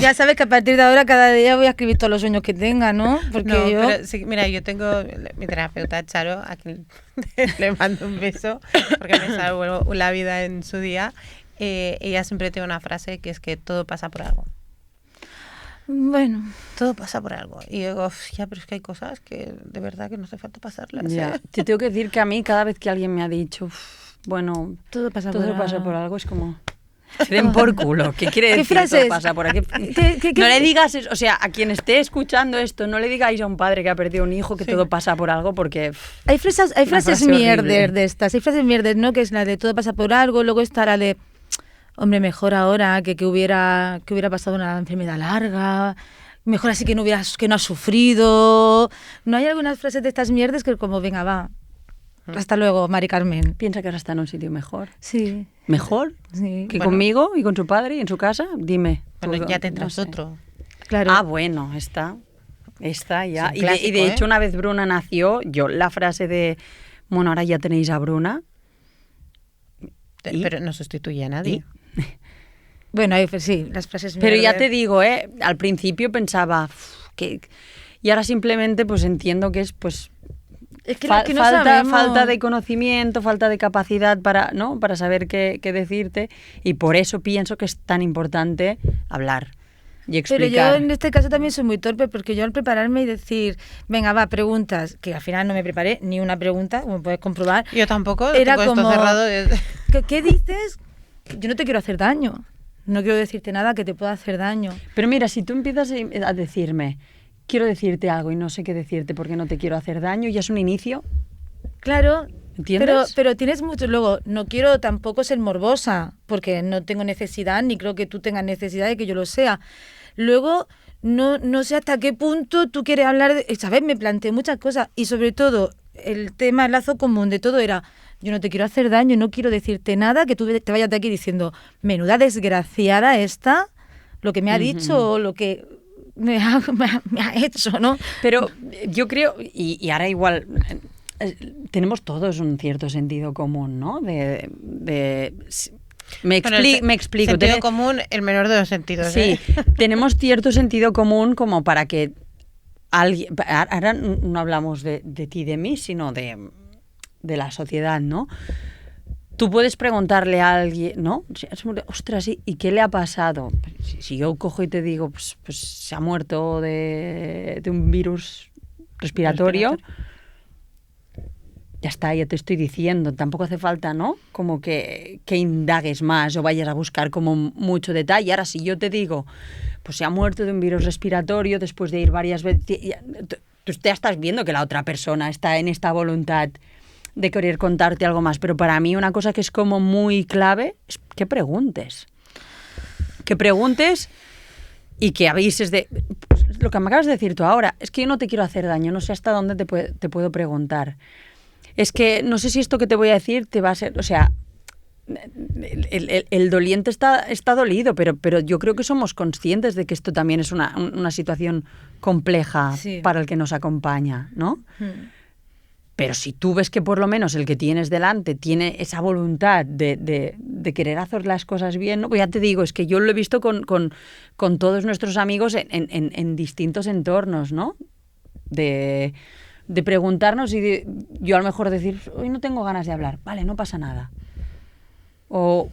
Ya sabes que a partir de ahora cada día voy a escribir todos los sueños que tenga, ¿no? Porque No, yo... pero sí, mira, yo tengo mi terapeuta Charo, a quien le mando un beso, porque me salvó la vida en su día. Ella siempre tiene una frase que es que todo pasa por algo. Bueno, Todo pasa por algo. Y yo digo, ya, pero es que hay cosas que de verdad que no hace falta pasarlas. Ya. ¿eh? Te tengo que decir que a mí cada vez que alguien me ha dicho, bueno, todo pasa por algo, es como... Den por culo. ¿Qué quiere decir? ¿Qué frases? Todo pasa por aquí. ¿Qué? No le digas eso, o sea, a quien esté escuchando esto, no le digáis a un padre que ha perdido un hijo que todo pasa por algo porque... Hay frases frase mierder horrible. de estas. Hay frases mierder, ¿no? Que es la de todo pasa por algo. Luego está la de, hombre, mejor ahora que hubiera pasado una enfermedad larga. Mejor así que no has sufrido. No hay algunas frases de estas mierdas que como, venga, va. Hasta luego, Mari Carmen. Piensa que ahora está en un sitio mejor. Sí. ¿Mejor? Sí. ¿Que Bueno. conmigo y con su padre y en su casa? Dime. Bueno, Tú, ya tendrás no sé. otro. Claro. Ah, bueno, está ya. Es un Y de clásico, hecho, ¿eh? una vez Bruna nació, yo la frase de, bueno, ahora ya tenéis a Bruna. ¿Y? Pero no sustituye a nadie. Bueno, sí, las frases Pero ya mierder. te digo, al principio pensaba que... Y ahora simplemente pues entiendo que es pues Es que no sabemos. falta de conocimiento, falta de capacidad para saber qué decirte, y por eso pienso que es tan importante hablar y Pero explicar. yo en este caso también soy muy torpe porque yo al prepararme y decir, venga, va, preguntas, que al final no me preparé ni una pregunta, como puedes comprobar. Yo tampoco, Era tengo como- esto cerrado. desde- ¿Qué dices? Yo no te quiero hacer daño. No quiero decirte nada que te pueda hacer daño. Pero mira, si tú empiezas a decirme, quiero decirte algo y no sé qué decirte porque no te quiero hacer daño, ya es un inicio. Claro, ¿Entiendes? pero tienes mucho. Luego, no quiero tampoco ser morbosa, porque no tengo necesidad, ni creo que tú tengas necesidad de que yo lo sea. Luego, no sé hasta qué punto tú quieres hablar de... ¿Sabes? Me planteé muchas cosas y sobre todo el tema, el lazo común de todo era, yo no te quiero hacer daño, no quiero decirte nada, que tú te vayas de aquí diciendo, menuda desgraciada esta, lo que me ha dicho o lo que me ha hecho, ¿no? Pero yo creo, y ahora igual, tenemos todos un cierto sentido común, ¿no? Me explico. Sentido común, el menor de los sentidos. Sí, ¿eh? tenemos cierto sentido común como para que alguien... Ahora no hablamos de ti y de mí, sino de la sociedad, ¿no? Tú puedes preguntarle a alguien, ¿no? Ostras, ¿y qué le ha pasado? Si yo cojo y te digo, pues se ha muerto de un virus respiratorio, ya está, ya te estoy diciendo. Tampoco hace falta, ¿no? Como que indagues más o vayas a buscar como mucho detalle. Ahora, si yo te digo, pues se ha muerto de un virus respiratorio después de ir varias veces... Tú ya estás viendo que la otra persona está en esta voluntad de querer contarte algo más, pero para mí una cosa que es como muy clave es que preguntes. Que preguntes y que avises de... Pues, lo que me acabas de decir tú ahora, es que yo no te quiero hacer daño, no sé hasta dónde te puedo preguntar. Es que no sé si esto que te voy a decir te va a ser... O sea, el doliente está dolido, pero yo creo que somos conscientes de que esto también es una situación compleja Sí. para el que nos acompaña, ¿no? Pero si tú ves que por lo menos el que tienes delante tiene esa voluntad de querer hacer las cosas bien, ¿no? Pues ya te digo, es que yo lo he visto con todos nuestros amigos en distintos entornos, ¿no? De preguntarnos y yo a lo mejor decir, hoy no tengo ganas de hablar, vale, no pasa nada. O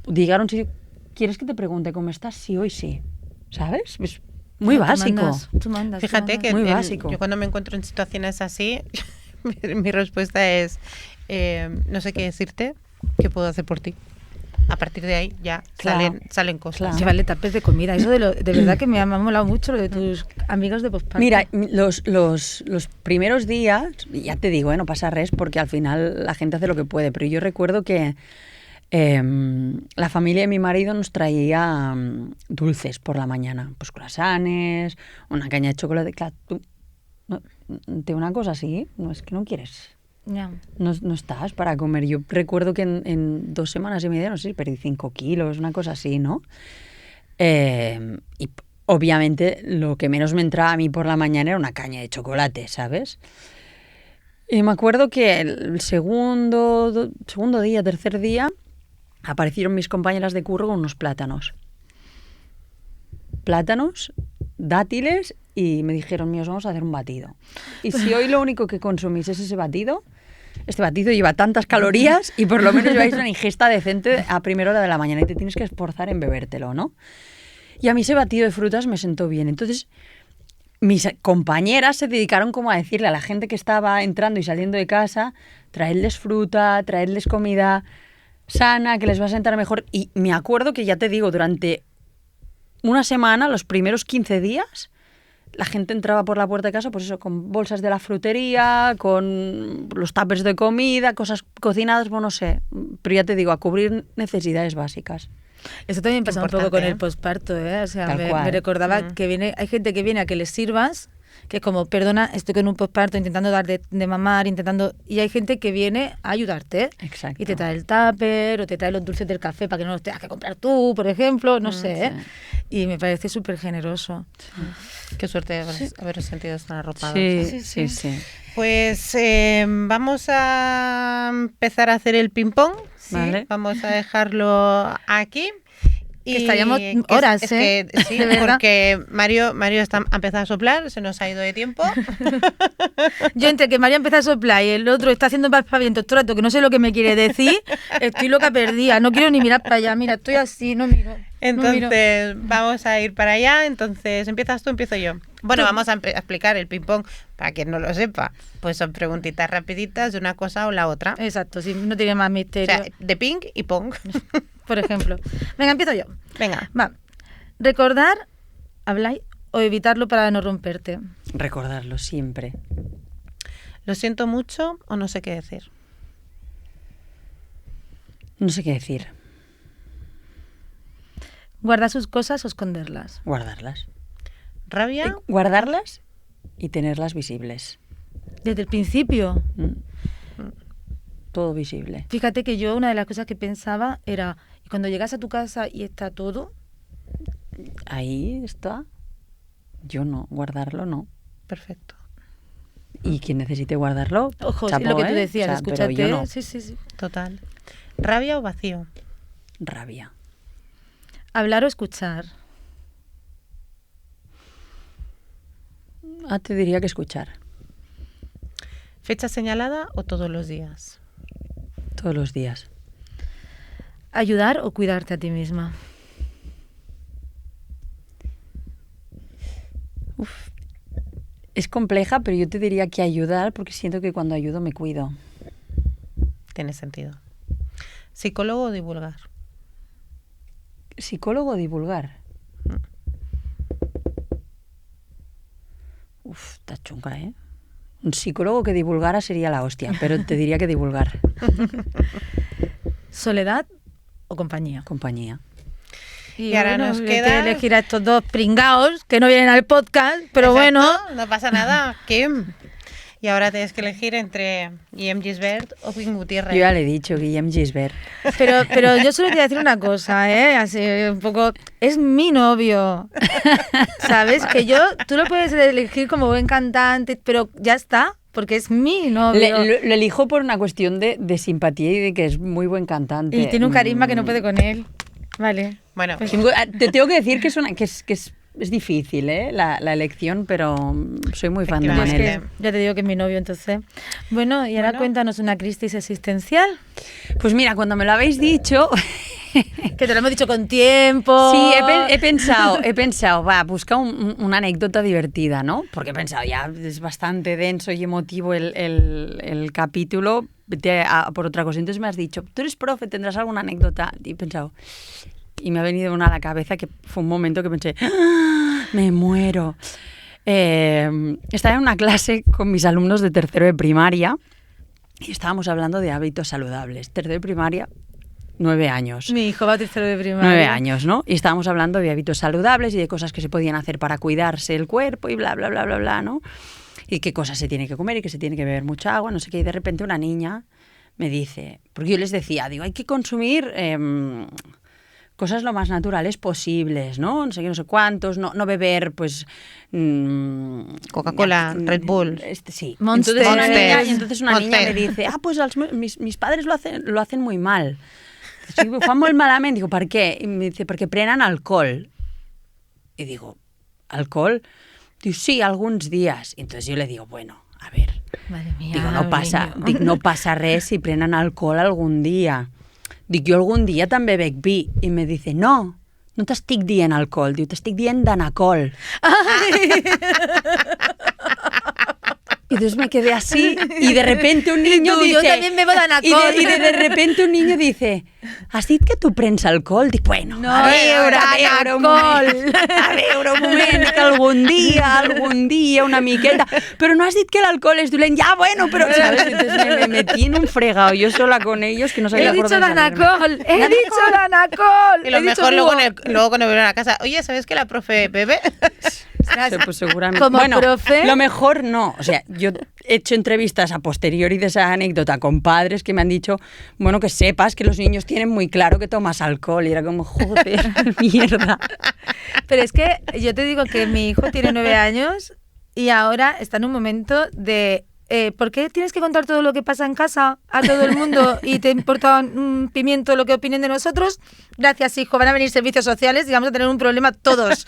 llegaron, si ¿quieres que te pregunte cómo estás? Sí, hoy sí. ¿Sabes? Es muy básico. Tú mandas. Fíjate que Muy básico. yo cuando me encuentro en situaciones así, mi respuesta es, no sé qué decirte, ¿qué puedo hacer por ti? A partir de ahí ya salen cosas. Claro. Llevarle tapes de comida. Eso de verdad que me ha molado mucho lo de tus amigos de posparto. Mira, los primeros días, ya te digo, no pasa res porque al final la gente hace lo que puede, pero yo recuerdo que la familia de mi marido nos traía dulces por la mañana, pues croissants, una caña de chocolate. Claro, tú, de una cosa así, no es que no quieres. Ya. No estás para comer. Yo recuerdo que en 2 semanas y media, no sé, perdí 5 kilos, una cosa así, ¿no? Y obviamente lo que menos me entraba a mí por la mañana era una caña de chocolate, ¿sabes? Y me acuerdo que el segundo día, tercer día, aparecieron mis compañeras de curro con unos plátanos. Plátanos, dátiles, y me dijeron, míos, vamos a hacer un batido. Y si hoy lo único que consumís es ese batido, este batido lleva tantas calorías y por lo menos lleváis una ingesta decente a primera hora de la mañana y te tienes que esforzar en bebértelo, ¿no? Y a mí ese batido de frutas me sentó bien. Entonces, mis compañeras se dedicaron como a decirle a la gente que estaba entrando y saliendo de casa, traedles fruta, traedles comida sana, que les va a sentar mejor. Y me acuerdo que, ya te digo, durante una semana, los primeros 15 días, la gente entraba por la puerta de casa, pues eso, con bolsas de la frutería, con los tuppers de comida, cosas cocinadas, bueno, no sé. Pero ya te digo, a cubrir necesidades básicas. Eso también pasa un poco con el posparto, ¿eh? O sea, me recordaba que hay gente que viene a que les sirvas, que es como, perdona, estoy con un posparto intentando dar de mamar, y hay gente que viene a ayudarte. Exacto. Y te trae el tupper o te trae los dulces del café para que no los tengas que comprar tú, por ejemplo, no sé, ¿eh? Y me parece súper generoso. Sí. Qué suerte haber sentido tan arropados. Sí. Pues vamos a empezar a hacer el ping-pong. ¿Sí? Vale. Vamos a dejarlo aquí. Que estaríamos horas, es que, sí, porque Mario ha empezado a soplar, se nos ha ido de tiempo. Yo entre que Mario empieza a soplar y el otro está haciendo pavientos todo el rato, que no sé lo que me quiere decir, estoy loca perdida, no quiero ni mirar para allá, mira, estoy así, no miro. Entonces, vamos a ir para allá, entonces, ¿empiezas tú, empiezo yo? Bueno, vamos a explicar el ping-pong, para quien no lo sepa, pues son preguntitas rapiditas de una cosa o la otra. Exacto, sí, no tiene más misterio. O sea, de ping y pong. Por ejemplo. Venga, empiezo yo. Venga. Va. Recordar, hablar o evitarlo para no romperte. Recordarlo siempre. Lo siento mucho o no sé qué decir. No sé qué decir. Guardar sus cosas o esconderlas. Guardarlas. ¿Rabia? Guardarlas y tenerlas visibles. Desde el principio. Todo visible. Fíjate que yo una de las cosas que pensaba era, ¿y cuando llegas a tu casa y está todo? Ahí está. Yo no, guardarlo no. Perfecto. Y quien necesite guardarlo, ojo, chapo, es lo que tú ¿eh? decías, O sea, escúchate. pero yo no. Sí. Total. ¿Rabia o vacío? Rabia. ¿Hablar o escuchar? Te diría que escuchar. ¿Fecha señalada o todos los días? Todos los días. ¿Ayudar o cuidarte a ti misma? Es compleja, pero yo te diría que ayudar, porque siento que cuando ayudo me cuido. Tiene sentido. ¿Psicólogo o divulgar? ¿Psicólogo o divulgar? Está chunga, ¿eh? Un psicólogo que divulgara sería la hostia, pero te diría que divulgar. ¿Soledad o compañía? Compañía. Y ahora nos queda que elegir a estos dos pringaos que no vienen al podcast, pero Exacto, bueno. No pasa nada, Kim. Y ahora tienes que elegir entre Guillem Gisbert o Quim Gutiérrez. Yo ya le he dicho, Guillem Gisbert. Pero yo solo te voy a decir una cosa, así un poco, es mi novio, ¿sabes? Que tú lo puedes elegir como buen cantante, pero ya está, porque es mi novio. Lo elijo por una cuestión de simpatía y de que es muy buen cantante. Y tiene un carisma que no puede con él. Vale. Bueno, Pues- Te tengo que decir que es difícil, la elección, pero soy muy fan de Efectivamente. Manel. Es que ya te digo que es mi novio, entonces. Bueno, y ahora Bueno. cuéntanos una crisis existencial. Pues mira, cuando me lo habéis dicho, Que te lo hemos dicho con tiempo. sí, he pensado, va, busca una anécdota divertida, ¿no? Porque he pensado, ya es bastante denso y emotivo el capítulo, vete a por otra cosa. Entonces me has dicho, tú eres profe, ¿tendrás alguna anécdota? Y he pensado, y me ha venido una a la cabeza que fue un momento que pensé, ¡ah! Me muero. Estaba en una clase con mis alumnos de tercero de primaria y estábamos hablando de hábitos saludables. Tercero de primaria, 9 años. Mi hijo va a tercero de primaria. 9 años, ¿no? Y estábamos hablando de hábitos saludables y de cosas que se podían hacer para cuidarse el cuerpo y bla, bla, bla, bla, bla, ¿no? Y qué cosas se tiene que comer y que se tiene que beber mucha agua, no sé qué. Y de repente una niña me dice, porque yo les decía, digo, hay que consumir cosas lo más naturales posibles, ¿no? No sé qué, no sé cuántos, no beber, pues... Coca-Cola, Red Bull. Sí. Monster. Entonces una niña me dice, pues mis padres lo hacen muy mal. Sí, ho fan molt malament. Digo, ¿per qué? Y me dice, porque prenen alcohol. Y digo, ¿alcohol? Digo, sí, alguns días. Y entonces yo le digo, bueno, a ver, Madre mía. digo, niño. no passa res si prenen alcohol algun dia. Dic, jo algun dia també bec vi. I me dice, no t'estic dient alcohol, diu, t'estic dient danacol. Y entonces me quedé así y de repente un niño tú, dice... yo también bebo Danacol. Y de repente un niño dice, has dit que tu prens alcohol? Dic, bueno, No, a veure un moment, que algun dia, una miqueta, però no has dit que l'alcohol és dolent, ja, bueno, però, ¿sabes? Entonces me metí en un fregado yo sola con ellos que no sabía He por dicho dónde salirme. Danacol. He dicho Danacol. Y lo he dicho mejor luego, búho. luego cuando volvieron a casa, oye, ¿sabes que la profe bebe? Sí, pues seguramente. Como bueno, profe. lo mejor no. O sea, yo he hecho entrevistas a posteriori de esa anécdota con padres que me han dicho, bueno, que sepas que los niños tienen muy claro que tomas alcohol. Y era como, joder, mierda. Pero es que yo te digo que mi hijo tiene 9 años y ahora está en un momento de... ¿por qué tienes que contar todo lo que pasa en casa a todo el mundo y te importa un pimiento lo que opinen de nosotros? Gracias, hijo, van a venir servicios sociales y vamos a tener un problema todos.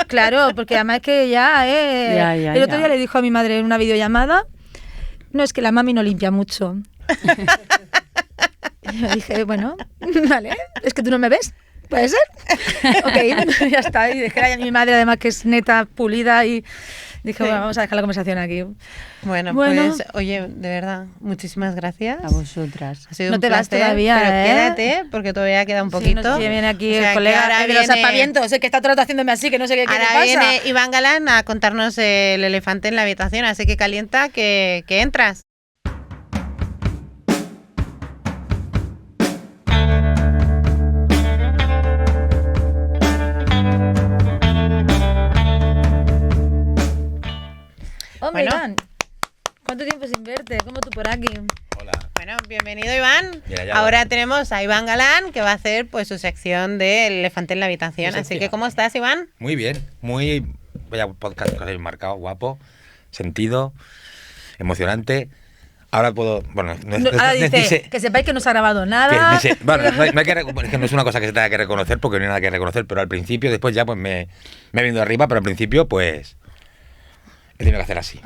Claro, porque además es que ya... el otro día le dijo a mi madre en una videollamada, no, es que la mami no limpia mucho. Y yo dije, bueno, vale, es que tú no me ves. ¿Puede ser? Ok, ya está. Y dejé a mi madre, además, que es neta, pulida, y dije, bueno, vamos a dejar la conversación aquí. Bueno, Bueno. pues, oye, de verdad, muchísimas gracias. A vosotras. Ha sido No un te vas placer, todavía, pero ¿eh? quédate, porque todavía queda un poquito. Sí, no sé si viene aquí O sea, el que colega ahora de los viene- aspavientos, el que está todo el rato haciéndome así, que no sé qué le Ahora pasa. viene Iván Galán a contarnos el elefante en la habitación, así que calienta que entras. Hombre, Bueno. Iván, ¿cuánto tiempo sin verte? ¿Cómo tú por aquí? Hola. Bueno, bienvenido Iván. Mira, ya Ahora va. tenemos a Iván Galán que va a hacer pues su sección de El elefante en la habitación. Mi Así sección. que ¿cómo estás, Iván? Muy bien, muy... Vaya podcast que habéis marcado, guapo, sentido, emocionante. Ahora puedo... Bueno, Ahora dice, que sepáis que no se ha grabado nada. bueno, no hay que, es que no es una cosa que se tenga que reconocer porque no hay nada que reconocer, pero al principio, después ya pues me he venido arriba, pero al principio pues he tenido que hacer así.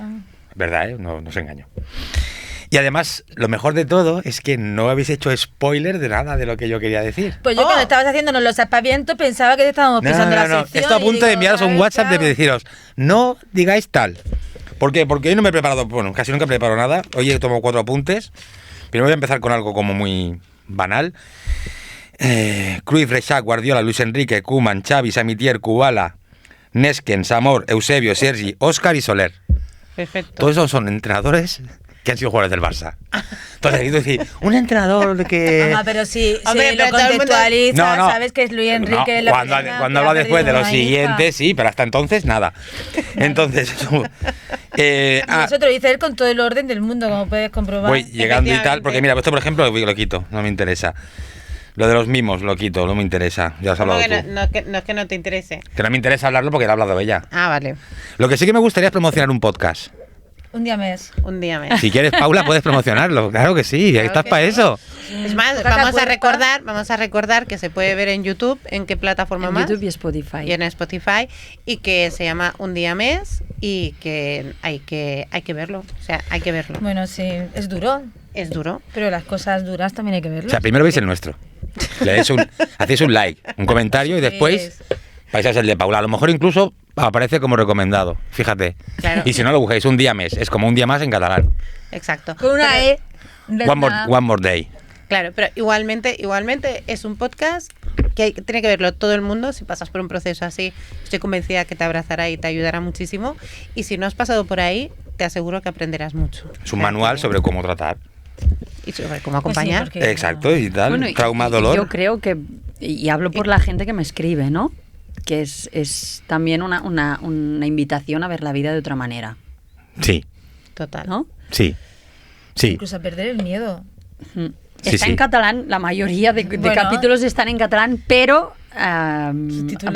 ¿Verdad, eh? No os engaño. Y además, lo mejor de todo es que no habéis hecho spoiler de nada de lo que yo quería decir. Pues yo Oh. cuando estabas haciéndonos los aspavientos pensaba que te estábamos pisando la sección. Estoy a punto y digo, de enviaros un "Ay, WhatsApp de claro". deciros, no digáis tal. ¿Por qué? Porque hoy no me he preparado, bueno, casi nunca preparo nada. Hoy he tomado 4 apuntes. Primero voy a empezar con algo como muy banal. Cruyff, Reixac, Guardiola, Luis Enrique, Koeman, Xavi, Samitier, Kubala, Nesken, Samor, Eusebio, Sergi, Óscar y Soler. Perfecto. Todos esos son entrenadores que han sido jugadores del Barça. Entonces, quiero decir, un entrenador que... Mamá, pero si Hombre, lo pero todo el mundo- contextualizas, sabes que es Luis Enrique. No, cuando habla después de los siguientes, sí, pero hasta entonces nada. Entonces, Eso te lo dice él con todo el orden del mundo, como puedes comprobar. voy llegando y tal, Efectivamente. porque mira, esto por ejemplo lo quito, no me interesa. Lo de los mimos lo quito, no me interesa. Ya has ¿Cómo hablado que tú. no es que no te interese. Que no me interesa hablarlo porque lo ha hablado ella. Ah, vale. Lo que sí que me gustaría es promocionar un podcast. Un día mes. Un día mes. Si quieres, Paula, puedes promocionarlo. Claro que sí, Claro estás que para sí. eso. Es más, Toca la vamos a recordar que se puede ver en YouTube, en qué plataforma En más, YouTube y Spotify. y en Spotify, y que se llama Un Día Mes y que hay que verlo. O sea, hay que verlo. Bueno, sí, es duro, Es duro. pero las cosas duras también hay que O verlas. sea, primero veis el nuestro. Hacéis un like, un comentario y después vais a ser el de Paula. A lo mejor incluso aparece como recomendado, fíjate. Claro. Y si no lo buscáis, Un Día Mes. Es como un día más en catalán. Exacto. Con una Pero- E. de One more day. Claro, pero igualmente es un podcast que tiene que verlo todo el mundo. Si pasas por un proceso así, estoy convencida que te abrazará y te ayudará muchísimo. Y si no has pasado por ahí, te aseguro que aprenderás mucho. Es un manual sobre cómo tratar. Y sobre cómo Pues sí, acompañar. porque- Exacto, y tal. Bueno, y- Trauma, y dolor. Yo creo que, y hablo por la gente que me escribe, ¿no? Que es también una invitación a ver la vida de otra manera, Sí, Total. ¿no? sí. Sí. Incluso a perder el miedo. Mm. Sí, Está sí. en catalán, la mayoría de Bueno. capítulos están en catalán, pero a Subtitulados.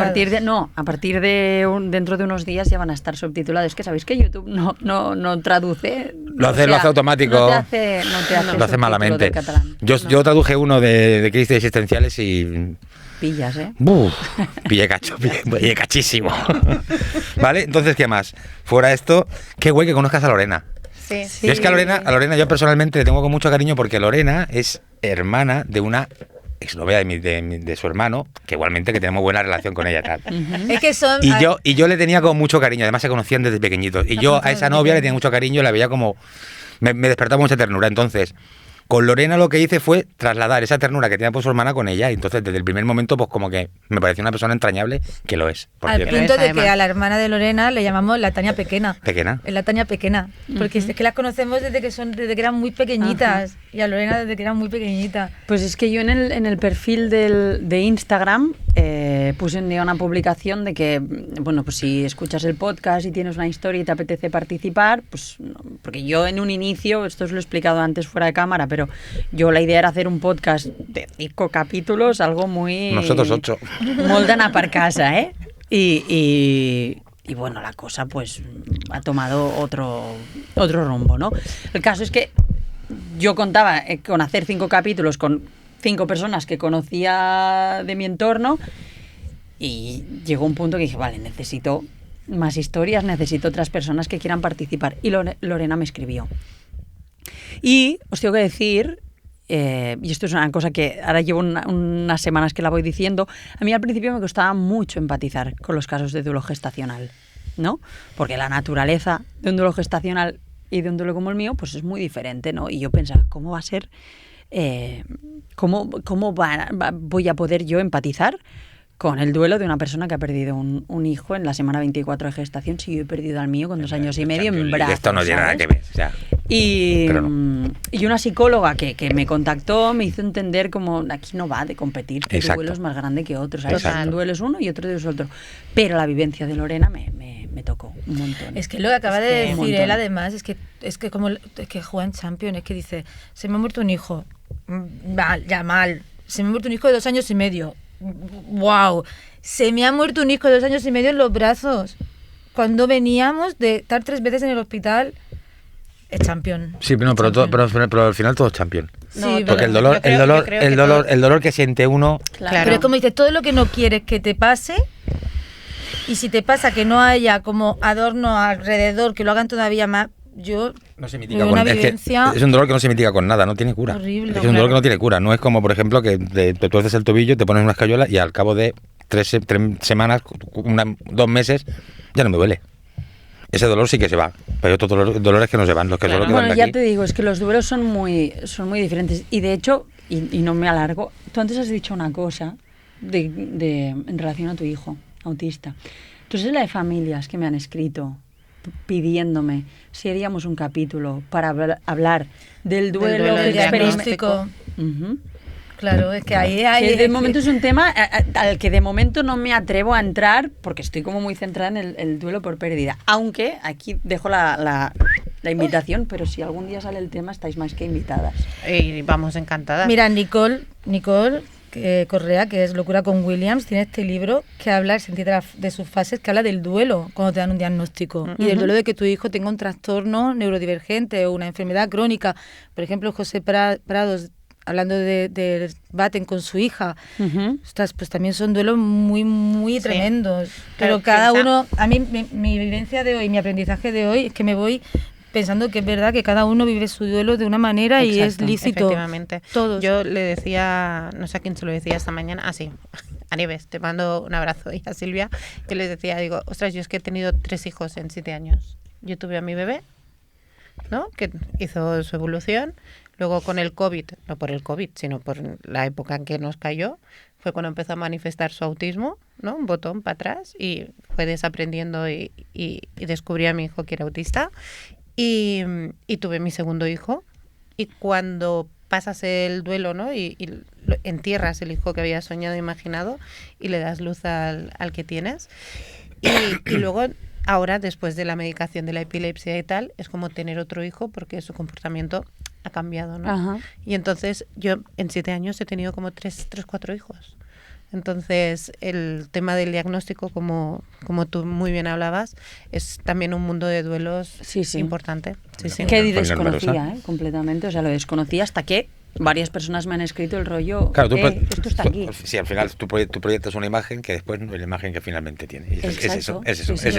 partir de dentro de unos días ya van a estar subtitulados. Es que sabéis que YouTube no traduce. Lo hace automático. No te hace Lo hace subtítulo malamente. de catalán. Yo traduje uno de crisis existenciales y Pillas, ¿eh? ¡buf! Pillé cachísimo. ¿Vale? Entonces, ¿qué más? Fuera esto, qué guay que conozcas a Lorena. Sí. Sí. Yo es que a Lorena yo personalmente le tengo con mucho cariño porque Lorena es hermana de una exnovia de su hermano, que igualmente que tenemos buena relación con ella y tal. Es que son... Y yo le tenía con mucho cariño, además se conocían desde pequeñitos. Y yo a esa novia le tenía mucho cariño, la veía como... Me despertaba mucha ternura. Entonces, con Lorena lo que hice fue trasladar esa ternura que tenía por su hermana con ella. Y entonces, desde el primer momento, pues como que me pareció una persona entrañable, que lo es. Por Al cierto. punto de además. que a la hermana de Lorena le llamamos la Tania Pequena. Pequena. Es la Tania Pequena. Porque es que las conocemos desde que eran muy pequeñitas. Y a Lorena desde que era muy pequeñita. Pues es que yo en el perfil de Instagram puse un día una publicación de que, bueno, pues si escuchas el podcast y tienes una historia y te apetece participar, pues no, porque yo en un inicio, esto os lo he explicado antes fuera de cámara, pero yo la idea era hacer un podcast de 5 capítulos, algo muy... Nosotros 8. Molt d'anar per casa, ¿eh? Y bueno, la cosa pues ha tomado otro rumbo, ¿no? El caso es que yo contaba con hacer 5 capítulos con 5 personas que conocía de mi entorno y llegó un punto que dije, vale, necesito más historias, necesito otras personas que quieran participar. Y Lorena me escribió. Y os tengo que decir, y esto es una cosa que ahora llevo unas semanas que la voy diciendo, a mí al principio me costaba mucho empatizar con los casos de duelo gestacional, ¿no? Porque la naturaleza de un duelo gestacional y de un duelo como el mío, pues es muy diferente, ¿no? Y yo pensaba, ¿cómo va a ser? ¿Cómo voy a poder yo empatizar con el duelo de una persona que ha perdido un hijo en la semana 24 de gestación si yo he perdido al mío con 2 años y medio en brazos? Esto no tiene nada ¿sabes? que ver. O sea, Y, Pero no. y una psicóloga que me contactó me hizo entender como aquí no va de competir, que tu Exacto. duelo es más grande que otro, ¿sabes? Exacto. Un duelo es uno y otro es otro. Pero la vivencia de Lorena me tocó un montón. Es que lo que acaba de Un decir montón. él, además, es que como es que juega en Champions, es que dice, se me ha muerto un hijo. Mal. Se me ha muerto un hijo de 2 años y medio. Wow. Se me ha muerto un hijo de 2 años y medio en los brazos. Cuando veníamos de estar 3 veces en el hospital, es Champions. sí, pero al final todo es champion. Sí, No, pero- Porque el Yo creo que todo- dolor que siente uno. Claro. Pero es como dice, todo lo que no quieres que te pase, y si te pasa que no haya como adorno alrededor, que lo hagan todavía más, yo... No se Tuve mitiga una con, vivencia es un dolor que no se mitiga con nada, no tiene cura. horrible, Es un dolor claro. que no tiene cura. No es como, por ejemplo, que te tuerces el tobillo, te pones una escayola y al cabo de 3 semanas, 2 meses, ya no me duele. Ese dolor sí que se va. Pero hay otros dolores que no se van. Los que Claro. solo quedan Bueno, de ya aquí. te digo, es que los duelos son muy diferentes. Y de hecho, y no me alargo, tú antes has dicho una cosa en relación a tu hijo autista. Entonces, la de familias que me han escrito pidiéndome si haríamos un capítulo para hablar del duelo, duelo, que del diagnóstico. Ujú. Claro, es que ahí hay... Que de momento es un tema al que de momento no me atrevo a entrar porque estoy como muy centrada en el duelo por pérdida. Aunque aquí dejo la invitación, pero si algún día sale el tema estáis más que invitadas. Y vamos encantadas. Mira, Nicole, Correa, que es Locura con Williams, tiene este libro que habla, el sentido de sus fases, que habla del duelo cuando te dan un diagnóstico y del duelo de que tu hijo tenga un trastorno neurodivergente o una enfermedad crónica. Por ejemplo, José Prados, hablando de Baten con su hija, ostras, pues también son duelos muy, muy tremendos. Pero cada uno, a mí, mi vivencia de hoy, mi aprendizaje de hoy, es que me voy pensando que es verdad que cada uno vive su duelo de una manera. Exacto, y es lícito. Efectivamente. Todos. Yo le decía, no sé a quién se lo decía esta mañana, sí, a Nieves, te mando un abrazo, y a Silvia, que les decía, digo, ostras, yo es que he tenido 3 hijos en 7 años. Yo tuve a mi bebé, ¿no?, que hizo su evolución. Luego con el COVID, no por el COVID, sino por la época en que nos cayó, fue cuando empezó a manifestar su autismo, ¿no?, un botón para atrás, y fue desaprendiendo y descubrí a mi hijo que era autista. Y tuve mi segundo hijo, y cuando pasas el duelo, ¿no?, y entierras el hijo que habías soñado e imaginado y le das luz al que tienes, y luego ahora, después de la medicación de la epilepsia y tal, es como tener otro hijo porque su comportamiento ha cambiado, ¿no? Ajá. Y entonces yo en 7 años he tenido como 4 hijos. Entonces, el tema del diagnóstico, como tú muy bien hablabas, es también un mundo de duelos importante. Sí. Que desconocía, completamente. O sea, lo desconocía hasta que varias personas me han escrito el rollo, claro, esto está aquí. Sí, al final tú proyectas una imagen que después no es la imagen que finalmente tiene. Y es eso.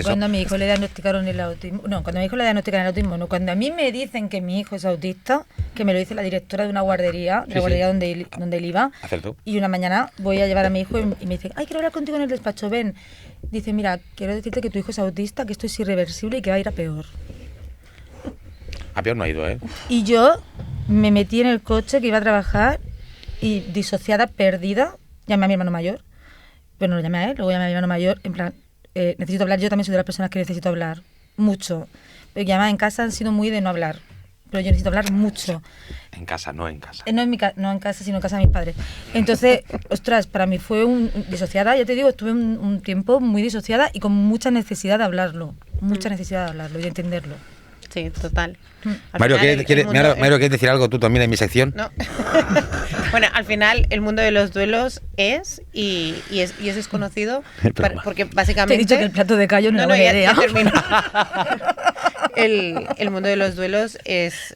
Cuando a mi hijo le diagnosticaron el autismo, cuando a mi hijo le diagnostican el autismo, cuando a mí me dicen que mi hijo es autista, que me lo dice la directora de una guardería, donde él iba, Acertó. Y una mañana voy a llevar a mi hijo y me dice, ay, quiero hablar contigo en el despacho, ven. Dice, mira, quiero decirte que tu hijo es autista, que esto es irreversible y que va a ir a peor. A peor no ha ido, ¿eh? Y yo me metí en el coche que iba a trabajar y disociada, perdida, llamé a mi hermano mayor, pero no lo llamé a él, luego llamé a mi hermano mayor, en plan, necesito hablar, yo también soy de las personas que necesito hablar, mucho. Porque llamadas en casa han sido muy de no hablar, pero yo necesito hablar mucho. En casa, no en casa. No en casa, sino en casa de mis padres. Entonces, ostras, para mí fue disociada, ya te digo, estuve un tiempo muy disociada y con mucha necesidad de hablarlo, y de entenderlo. Sí, total. Mario, ¿quieres decir algo tú también en mi sección? No. Bueno, al final el mundo de los duelos es desconocido porque básicamente... Te he dicho que el plato de callo no era buena idea. El mundo de los duelos es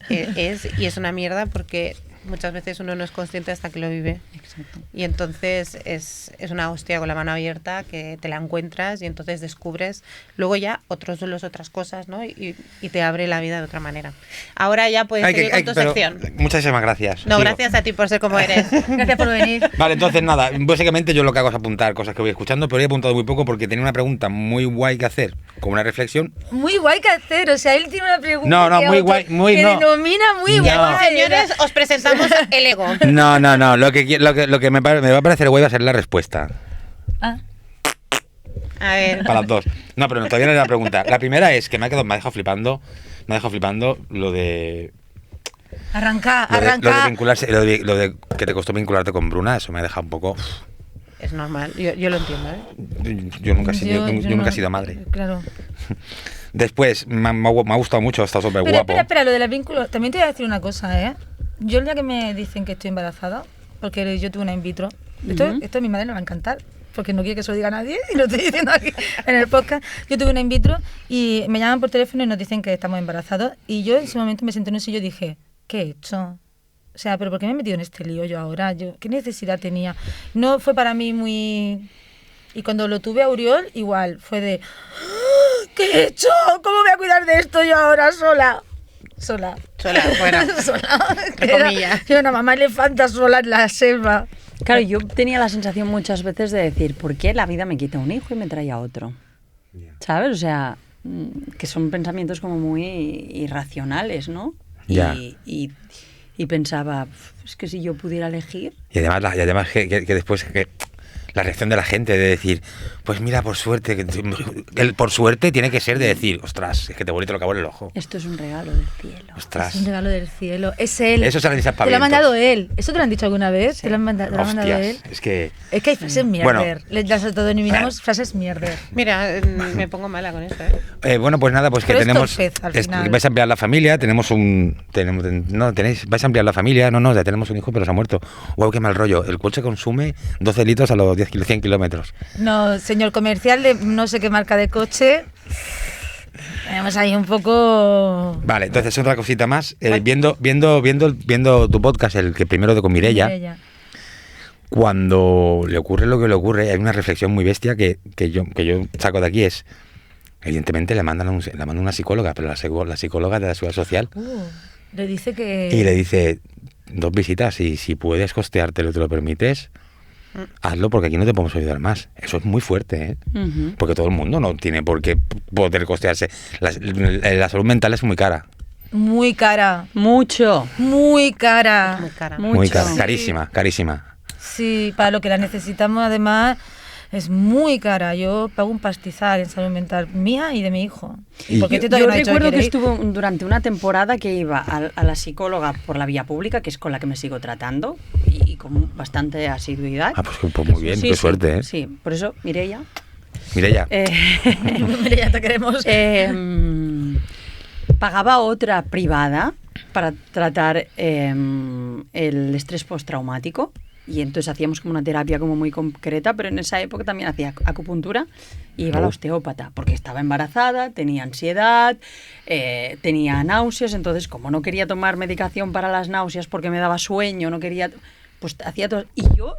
una mierda porque muchas veces uno no es consciente hasta que lo vive. Exacto. Y entonces es una hostia con la mano abierta que te la encuentras y entonces descubres luego ya otros duelos, otras cosas, ¿no? Y te abre la vida de otra manera. Ahora ya puedes seguir con tu sección. Muchísimas gracias. No, gracias a ti por ser como eres. Gracias por venir. Vale, entonces nada, básicamente yo lo que hago es apuntar cosas que voy escuchando, pero he apuntado muy poco porque tenía una pregunta muy guay que hacer, como una reflexión. Muy guay que hacer, o sea, él tiene una pregunta No, muy guay, muy que no. denomina muy guay. Señores, os presentamos el ego. No, lo que me va a parecer guay va a ser la respuesta. Ah. A ver. Para las dos. No, pero todavía no era la pregunta. La primera es que me ha dejado flipando lo de... Arranca. Lo de vincularse, lo de que te costó vincularte con Bruna, eso me ha dejado un poco... Es normal, yo lo entiendo, ¿eh? Yo nunca he sido madre. Claro. Después, me ha gustado mucho, está súper guapo. Espera, lo de los vínculos. También te voy a decir una cosa, ¿eh? Yo el día que me dicen que estoy embarazada, porque yo tuve una in vitro, esto a mi madre le va a encantar, porque no quiere que se lo diga a nadie, y lo estoy diciendo aquí en el podcast. Yo tuve una in vitro y me llaman por teléfono y nos dicen que estamos embarazados, y yo en ese momento me senté en un sillón y dije, ¿qué he hecho? O sea, ¿pero por qué me he metido en este lío yo ahora? ¿Qué necesidad tenía? No fue para mí muy... Y cuando lo tuve a Uriol, igual, fue de... ¿Qué he hecho? ¿Cómo voy a cuidar de esto yo ahora sola? Bueno. Sola. Yo una mamá elefanta sola en la selva. Claro, yo tenía la sensación muchas veces de decir, ¿por qué la vida me quita un hijo y me trae a otro? ¿Sabes? O sea, que son pensamientos como muy irracionales, ¿no? Ya. Y pensaba, es que si yo pudiera elegir... Y además que después... la reacción de la gente de decir, pues mira, por suerte, el por suerte tiene que ser de decir, ostras, es que te vuelve lo cabo en el ojo. Esto es un regalo del cielo. Ostras. Es un regalo del cielo. Es él. Eso serán Te lo ha aspavientos. mandado él. ¿Eso te lo han dicho alguna vez? Sí. ¿Te lo han mandado Hostias, él? es que... Es que hay frases mierder. Las denominamos frases mierder. Mira, me pongo mala con esto, bueno, pues nada, pues que Pero es tenemos... torpez, al final. vais a ampliar la familia, vais a ampliar la familia, ya tenemos un hijo, pero se ha muerto. Wow, qué mal rollo. El coche consume 12 litros a los 100 kilómetros. No, señor comercial de no sé qué marca de coche. Tenemos ahí un poco... Vale, entonces otra cosita más. Viendo tu podcast, el que primero de con Mireia, cuando le ocurre lo que le ocurre, hay una reflexión muy bestia que yo saco de aquí es, evidentemente la manda una psicóloga, pero la psicóloga de la Seguridad Social Le dice que... y le dice 2 visitas y si puedes costeártelo, te lo permites, hazlo porque aquí no te podemos ayudar más. Eso es muy fuerte, ¿eh? Ujú. Porque todo el mundo no tiene por qué poder costearse. La salud mental es muy cara. Muy cara. Mucho. Muy cara. muy cara. Muy cara, Sí. carísima. Sí, para lo que la necesitamos además es muy cara. Yo pago un pastizal en salud mental mía y de mi hijo. Y Porque Yo todavía no ha dicho recuerdo que quiere ir. estuvo durante una temporada que iba a la psicóloga por la vía pública, que es con la que me sigo tratando, y con bastante asiduidad. Pues muy bien, Sí, qué sí, suerte, ¿eh? Sí, por eso, Mireia. Mireia. Mira, ya te queremos. Pagaba otra privada para tratar el estrés postraumático. Y entonces hacíamos como una terapia como muy concreta, pero en esa época también hacía acupuntura y iba a la osteópata, porque estaba embarazada, tenía ansiedad, tenía náuseas, entonces como no quería tomar medicación para las náuseas porque me daba sueño, no quería, pues hacía todo. Y yo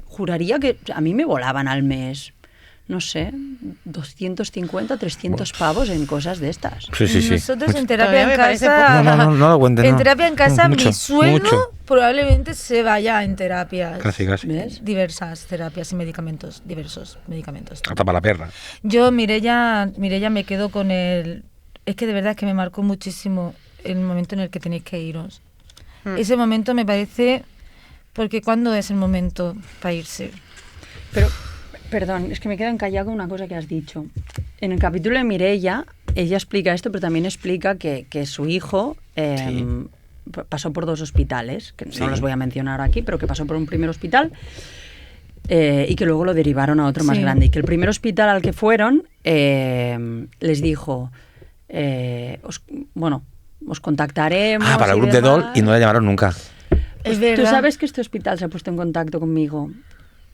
juraría que a mí me volaban al mes, no sé, 250, 300 pavos en cosas de estas. Sí. Nosotros en Todavía terapia en me parece casa... No lo cuentes, En no. terapia en casa Mucho, mi sueldo mucho. probablemente se vaya en terapias. Casi. ¿Ves? Diversas terapias y medicamentos, diversos medicamentos. Hasta para la perra. Yo, Mireia me quedo con el... Es que de verdad que me marcó muchísimo el momento en el que tenéis que iros. Ese momento me parece... Porque ¿cuándo es el momento para irse? Pero, perdón, es que me quedo encallado con una cosa que has dicho. En el capítulo de Mireia, ella explica esto, pero también explica que su hijo pasó por 2 hospitales, que no los voy a mencionar aquí, pero que pasó por un primer hospital y que luego lo derivaron a otro más grande. Y que el primer hospital al que fueron les dijo, os contactaremos. Para el y grupo de demás. Dol y no le llamaron nunca. Es Tú verdad. sabes que este hospital se ha puesto en contacto conmigo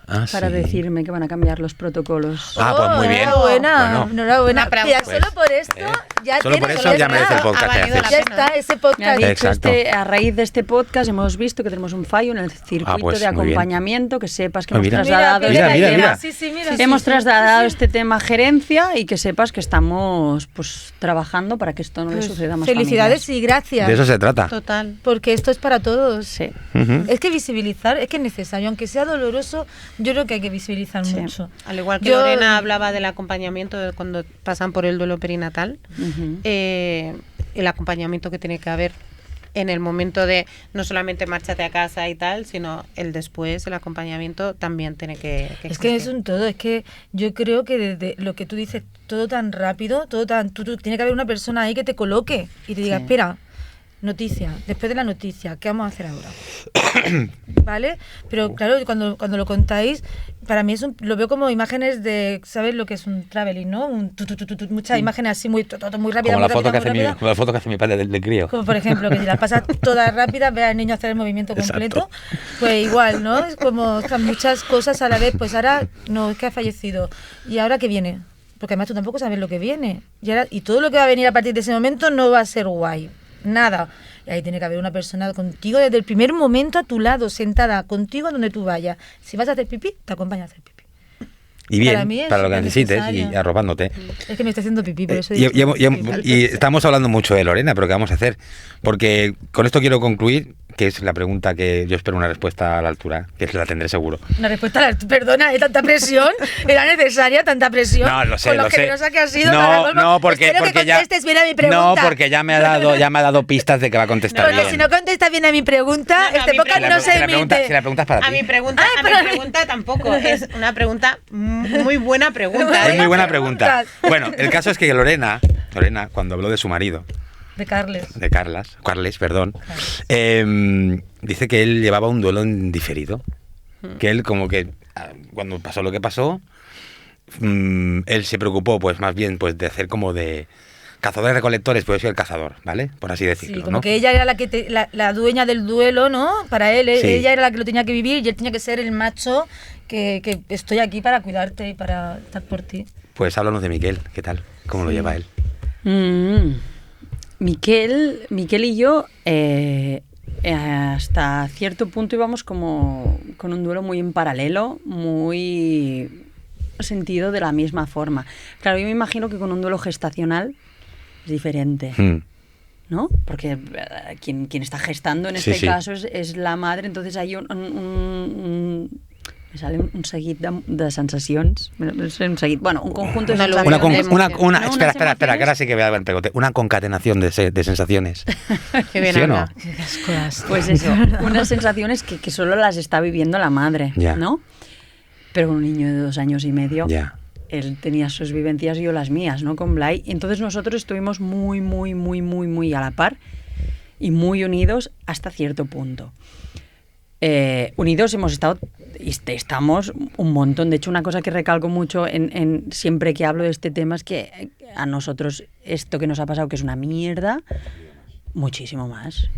para sí. decirme que van a cambiar los protocolos. Pues muy bien. Enhorabuena. Bueno. Enhorabuena. Un aplauso. Mira, Pues, solo por esto ya solo por tienes- eso ya merece el está. podcast Ha que valido haces. la Ya pena. está, ese Me ha podcast. dicho Exacto. a raíz de este podcast hemos visto que tenemos un fallo en el circuito pues, de muy bien. acompañamiento, que sepas que Ah, hemos mira. trasladado Mira, este mira, tema. mira. Sí, sí, mira. Hemos sí, trasladado sí. este tema a gerencia y que sepas que estamos pues trabajando para que esto no le Pues, suceda a más felicidades familias. y gracias. De eso se trata. Total. Porque esto es para todos. Sí. Ujú. Es que visibilizar, es que es necesario, aunque sea doloroso, yo creo que hay que visibilizar Sí. mucho. Al igual que Yo- Lorena hablaba del acompañamiento de cuando pasan por el duelo perinatal, Ujú. el acompañamiento que tiene que haber en el momento de no solamente márchate a casa y tal, sino el después, el acompañamiento también tiene que Es que es existir. un todo, es que yo creo que desde lo que tú dices, todo tan rápido, tiene que haber una persona ahí que te coloque y te diga, Sí. espera, noticia, después de la noticia, ¿qué vamos a hacer ahora? ¿Vale? Pero claro, cuando lo contáis, para mí lo veo como imágenes de, ¿sabes lo que es un traveling, no? Muchas imágenes así muy rápidas, Como muy la foto rápidas, que hace muy rápidas. como la foto que hace mi padre del crío. Como por ejemplo, que si las pasas todas rápidas, ve al niño hacer el movimiento completo, pues igual, ¿no? Es como ostras, muchas cosas a la vez, pues ahora no, es que ha fallecido. ¿Y ahora qué viene? Porque además tú tampoco sabes lo que viene. Y todo lo que va a venir a partir de ese momento no va a ser guay. Nada. Y ahí tiene que haber una persona contigo desde el primer momento a tu lado, sentada contigo a donde tú vayas. Si vas a hacer pipí, te acompaña a hacer pipí. Y bien, Para mí es para lo que necesites y necesario. arropándote. Es que me está haciendo pipí, por eso Y, he dicho y- y- pipí. y estamos hablando mucho de Lorena, pero ¿qué vamos a hacer? Porque con esto quiero concluir que es la pregunta que yo espero una respuesta a la altura, que la tendré seguro. Una respuesta, perdona, tanta presión, ¿era necesaria tanta presión? No, lo sé, con lo sé. generosa que has sido, No, Caracol. no, porque Espero que ya contestes bien a mi pregunta. no, porque ya me ha dado pistas de que va a contestar Porque bien. si no contestas bien a mi pregunta, No, este mi podcast pregunta- no se si la emite. pregunta es para ti. A mi pregunta tampoco. Es una pregunta, muy buena pregunta. Es muy buena pregunta. pregunta. Bueno, el caso es que Lorena, cuando habló de su marido, De Carles. de Carles, perdón, dice que él llevaba un duelo en diferido. Que él como que cuando pasó lo que pasó, él se preocupó pues más bien pues de hacer como de cazadores recolectores, pues yo soy el cazador, ¿vale? Por así decirlo, Sí, como ¿no? que ella era la dueña del duelo, ¿no? Para él, Sí. ella era la que lo tenía que vivir y él tenía que ser el macho que estoy aquí para cuidarte y para estar por ti. Pues háblanos de Miquel, ¿qué tal? ¿Cómo lo lleva él? Miquel y yo hasta cierto punto íbamos como con un duelo muy en paralelo, muy sentido de la misma forma. Claro, yo me imagino que con un duelo gestacional es diferente, ¿no? Porque quien está gestando en Sí, este sí. caso es la madre, entonces hay me sale un seguit de sensacions, no sé, un seguit, bueno, un conjunto de Una sensaciones. luna, espera, que ahora sí que voy a ver pegote. Una concatenación de sensaciones. Qué bien ¿Sí o no? habla. Qué asco das. Pues eso, unas sensaciones que solo las está viviendo la madre, Ya. ¿no? Pero con un niño de 2 años y medio, Ya. él tenía sus vivencias y yo las mías, ¿no? Con Blay. Entonces nosotros estuvimos muy a la par y muy unidos hasta cierto punto. Unidos hemos estado y estamos un montón. De hecho, una cosa que recalco mucho en siempre que hablo de este tema es que a nosotros esto que nos ha pasado, que es una mierda, muchísimo más.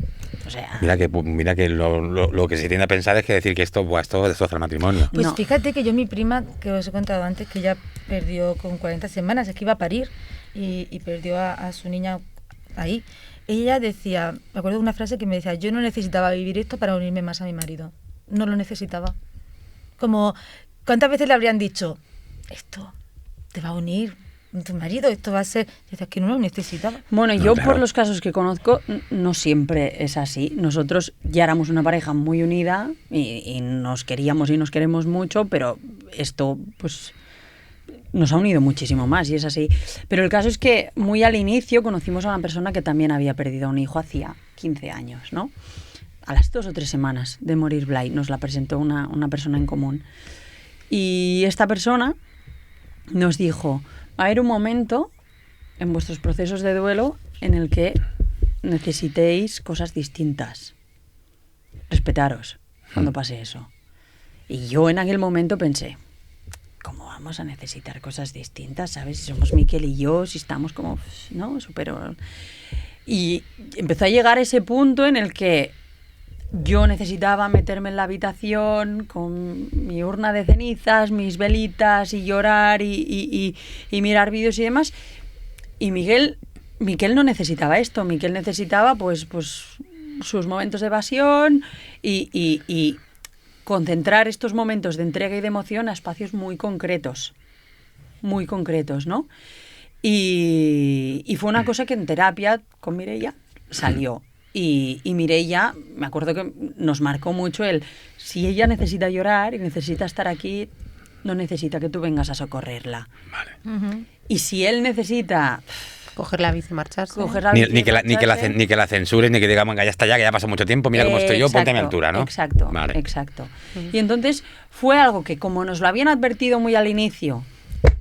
O sea, Mira que lo que se tiende a pensar es que decir que esto destroza el matrimonio. Pues no. fíjate que yo mi prima, que os he contado antes, que ella perdió con 40 semanas, es que iba a parir y perdió a su niña ahí. Ella decía, me acuerdo de una frase que me decía, yo no necesitaba vivir esto para unirme más a mi marido. No lo necesitaba. Como, ¿cuántas veces le habrían dicho, esto te va a unir tu marido, esto va a ser... Decía, que no lo necesitaba. Bueno, No, yo claro. por los casos que conozco, no siempre es así. Nosotros ya éramos una pareja muy unida y nos queríamos y nos queremos mucho, pero esto pues nos ha unido muchísimo más y es así. Pero el caso es que muy al inicio conocimos a una persona que también había perdido a un hijo hacía 15 años, ¿no? A las 2 o 3 semanas de morir Blay nos la presentó una persona en común. Y esta persona nos dijo, va a haber un momento en vuestros procesos de duelo en el que necesitéis cosas distintas. Respetaros cuando pase eso. Y yo en aquel momento pensé, ¿cómo vamos a necesitar cosas distintas? ¿Sabes? Si somos Miquel y yo, si estamos como, ¿no? Súper... Y empezó a llegar ese punto en el que yo necesitaba meterme en la habitación con mi urna de cenizas, mis velitas y llorar y mirar vídeos y demás. Y Miquel no necesitaba esto. Miquel necesitaba pues sus momentos de evasión y concentrar estos momentos de entrega y de emoción a espacios muy concretos, ¿no? Y fue una cosa que en terapia con Mireia salió. Y Mireia, me acuerdo que nos marcó mucho si ella necesita llorar y necesita estar aquí, no necesita que tú vengas a socorrerla. Vale. Y si él necesita Coger la bici y marcharse. coger la Ni bici y marcharse, que la censures, ni que diga, venga, ya está ya, que ya pasó mucho tiempo, mira cómo estoy yo, ponte a mi altura, ¿no? Exacto, Vale. exacto. Y entonces fue algo que como nos lo habían advertido muy al inicio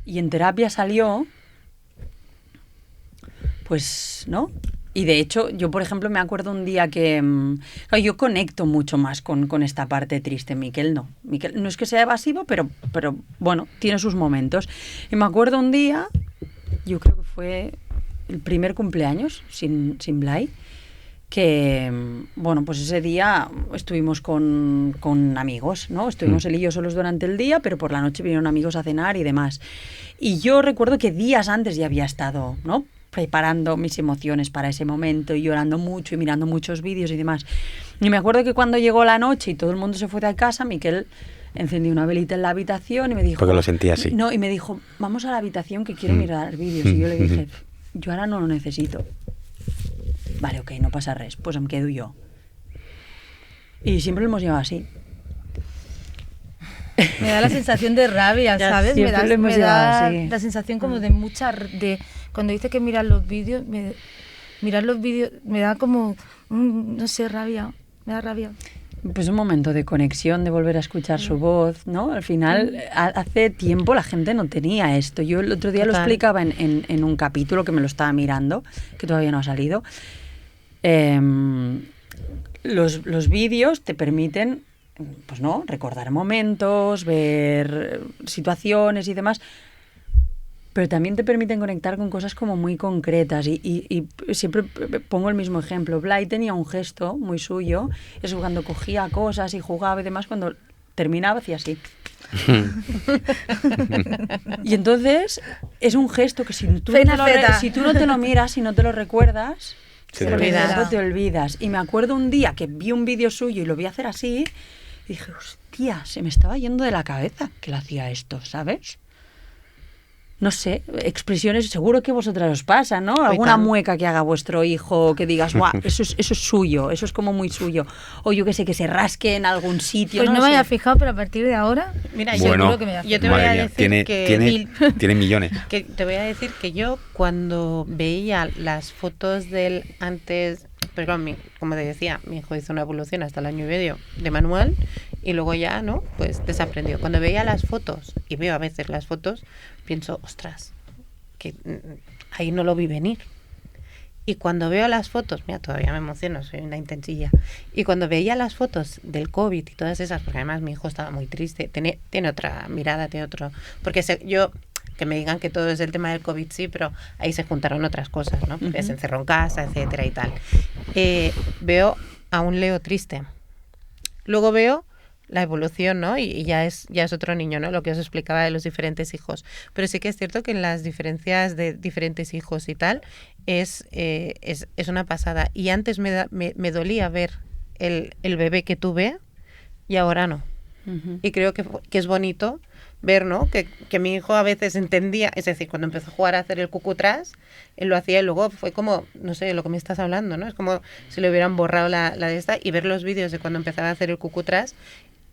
y en terapia salió, pues, ¿no? Y de hecho, yo por ejemplo me acuerdo un día que claro, yo conecto mucho más con esta parte triste. Miquel no es que sea evasivo, pero bueno, tiene sus momentos. Y me acuerdo un día, yo creo que fue el primer cumpleaños sin Blay, que bueno, pues ese día estuvimos con amigos, ¿no? Estuvimos él y yo solos durante el día, pero por la noche vinieron amigos a cenar y demás. Y yo recuerdo que días antes ya había estado, ¿no?, preparando mis emociones para ese momento y llorando mucho y mirando muchos vídeos y demás. Y me acuerdo que cuando llegó la noche y todo el mundo se fue de casa, Miquel encendió una velita en la habitación y me dijo... Porque lo sentía así. No, y me dijo, vamos a la habitación que quiero mirar vídeos. Y yo le dije, yo ahora no lo necesito. Vale, ok, no pasa res, pues em quedo jo. Y siempre lo hemos llevado así. Me da la sensación de rabia, Ya, ¿sabes? siempre lo hemos llevado así. la sensación como de mucha... cuando dice que mirar los vídeos, mirar los vídeos me da como, no sé, rabia. Me da rabia. Pues un momento de conexión, de volver a escuchar su voz, ¿no? Al final, hace tiempo la gente no tenía esto. Yo el otro día lo explicaba en un capítulo que me lo estaba mirando, que todavía no ha salido. Los vídeos te permiten, pues no, recordar momentos, ver situaciones y demás, pero también te permiten conectar con cosas como muy concretas y siempre pongo el mismo ejemplo. Blay tenía un gesto muy suyo, es cuando cogía cosas y jugaba y demás, cuando terminaba hacía así. Y entonces es un gesto que si tú no te lo miras, si no te lo recuerdas, te olvidas. Y me acuerdo un día que vi un vídeo suyo y lo vi hacer así y dije, hostia, se me estaba yendo de la cabeza que lo hacía esto, ¿sabes? No sé, expresiones, seguro que a vosotras os pasa, ¿no? Alguna mueca que haga vuestro hijo, que digas, guau, eso es suyo, eso es como muy suyo. O yo que sé, que se rasque en algún sitio. Pues no me había fijado, pero a partir de ahora, mira, seguro que me voy a yo te voy a mía, decir tiene millones. Que te voy a decir que yo cuando veía las fotos del antes, pero como te decía, mi hijo hizo una evolución hasta el año y medio de manual y luego ya, ¿no? Pues desaprendió. Cuando veía las fotos, y veo a veces las fotos, pienso, ostras, que ahí no lo vi venir. Y cuando veo las fotos, mira, todavía me emociono, soy una intensilla. Y cuando veía las fotos del COVID y todas esas, porque además mi hijo estaba muy triste, tiene otra mirada, tiene otro... Porque que me digan que todo es el tema del COVID, sí, pero ahí se juntaron otras cosas, ¿no? Porque se encerró en casa, etcétera y tal. Veo a un Leo triste. Luego veo la evolución, ¿no? Y ya es otro niño, ¿no? Lo que os explicaba de los diferentes hijos. Pero sí que es cierto que en las diferencias de diferentes hijos y tal es una pasada. Y antes me dolía ver el bebé que tuve y ahora no. Y creo que es bonito ver, ¿no? Que mi hijo a veces entendía, es decir, cuando empezó a jugar a hacer el cucutras, él lo hacía y luego fue como, no sé, lo que me estás hablando, ¿no? Es como si le hubieran borrado la de esta y ver los vídeos de cuando empezaba a hacer el cucutras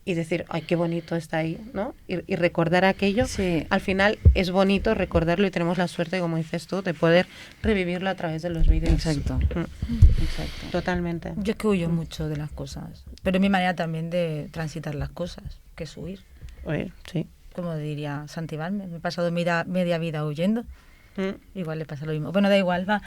y decir, ay, qué bonito está ahí, ¿no? Y recordar aquello, sí. Al final es bonito recordarlo y tenemos la suerte, como dices tú, de poder revivirlo a través de los vídeos. Exacto. Exacto. Totalmente. yo es que huyo mucho de las cosas, pero es mi manera también de transitar las cosas, que es huir. Oye, sí. Como diría Santibal, me he pasado media vida huyendo. Igual le pasa lo mismo. Bueno, da igual, va.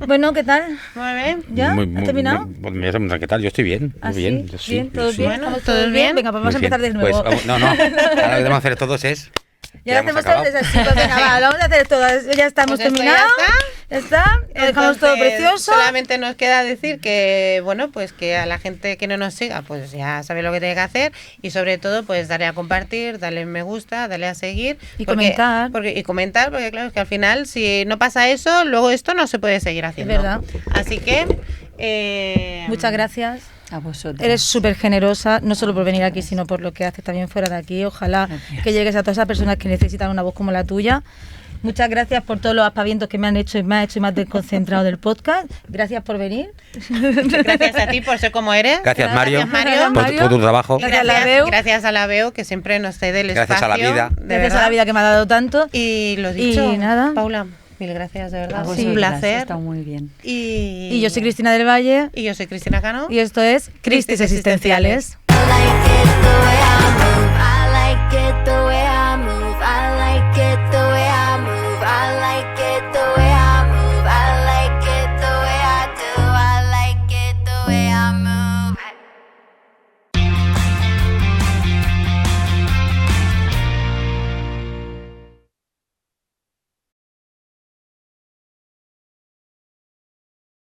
Bueno, ¿qué tal? Muy bien. ¿Ya? ¿Has terminado? Me voy a preguntar qué tal. Yo estoy bien. Muy bien. Yo sí, ¿Bien? yo ¿Todo sí. bien? Bueno, ¿Estamos ¿todo todos bien? Venga, pues vamos a Muy empezar bien. de nuevo. Pues, no. Ahora lo que debemos hacer todos es... Ya lo hacemos todos así, pues venga, va, lo vamos a hacer todas. Ya estamos Pues esto terminados. Ya está. Lo dejamos todo Entonces, precioso. Solamente nos queda decir que, bueno, pues que a la gente que no nos siga, pues ya sabe lo que tiene que hacer y sobre todo, pues darle a compartir, darle me gusta, darle a seguir. Y comentar. Porque claro, es que al final, si no pasa eso, luego esto no se puede seguir haciendo. Es verdad. Así que... Muchas gracias. A vosotros. Eres súper generosa, no solo por venir aquí, sino por lo que haces también fuera de aquí. Ojalá Gracias. que llegues a todas esas personas que necesitan una voz como la tuya. Muchas gracias por todos los aspavientos que me han hecho y me has hecho más desconcentrado del podcast. Gracias por venir. Gracias a ti por ser como eres. Gracias, Mario, Gracias, Mario. por tu trabajo. Gracias a la Beu. Gracias a la Beu, que siempre nos cede el Gracias espacio. a la vida. de Gracias a verdad. la vida que me ha dado tanto. Y lo dicho, Y nada. Paula, mil gracias, de A verdad. vosotras, Un placer. Está muy bien. Y Y yo soy Cristina del Valle. Y yo soy Cristina Cano. Y esto es Cristis Existenciales. like it the way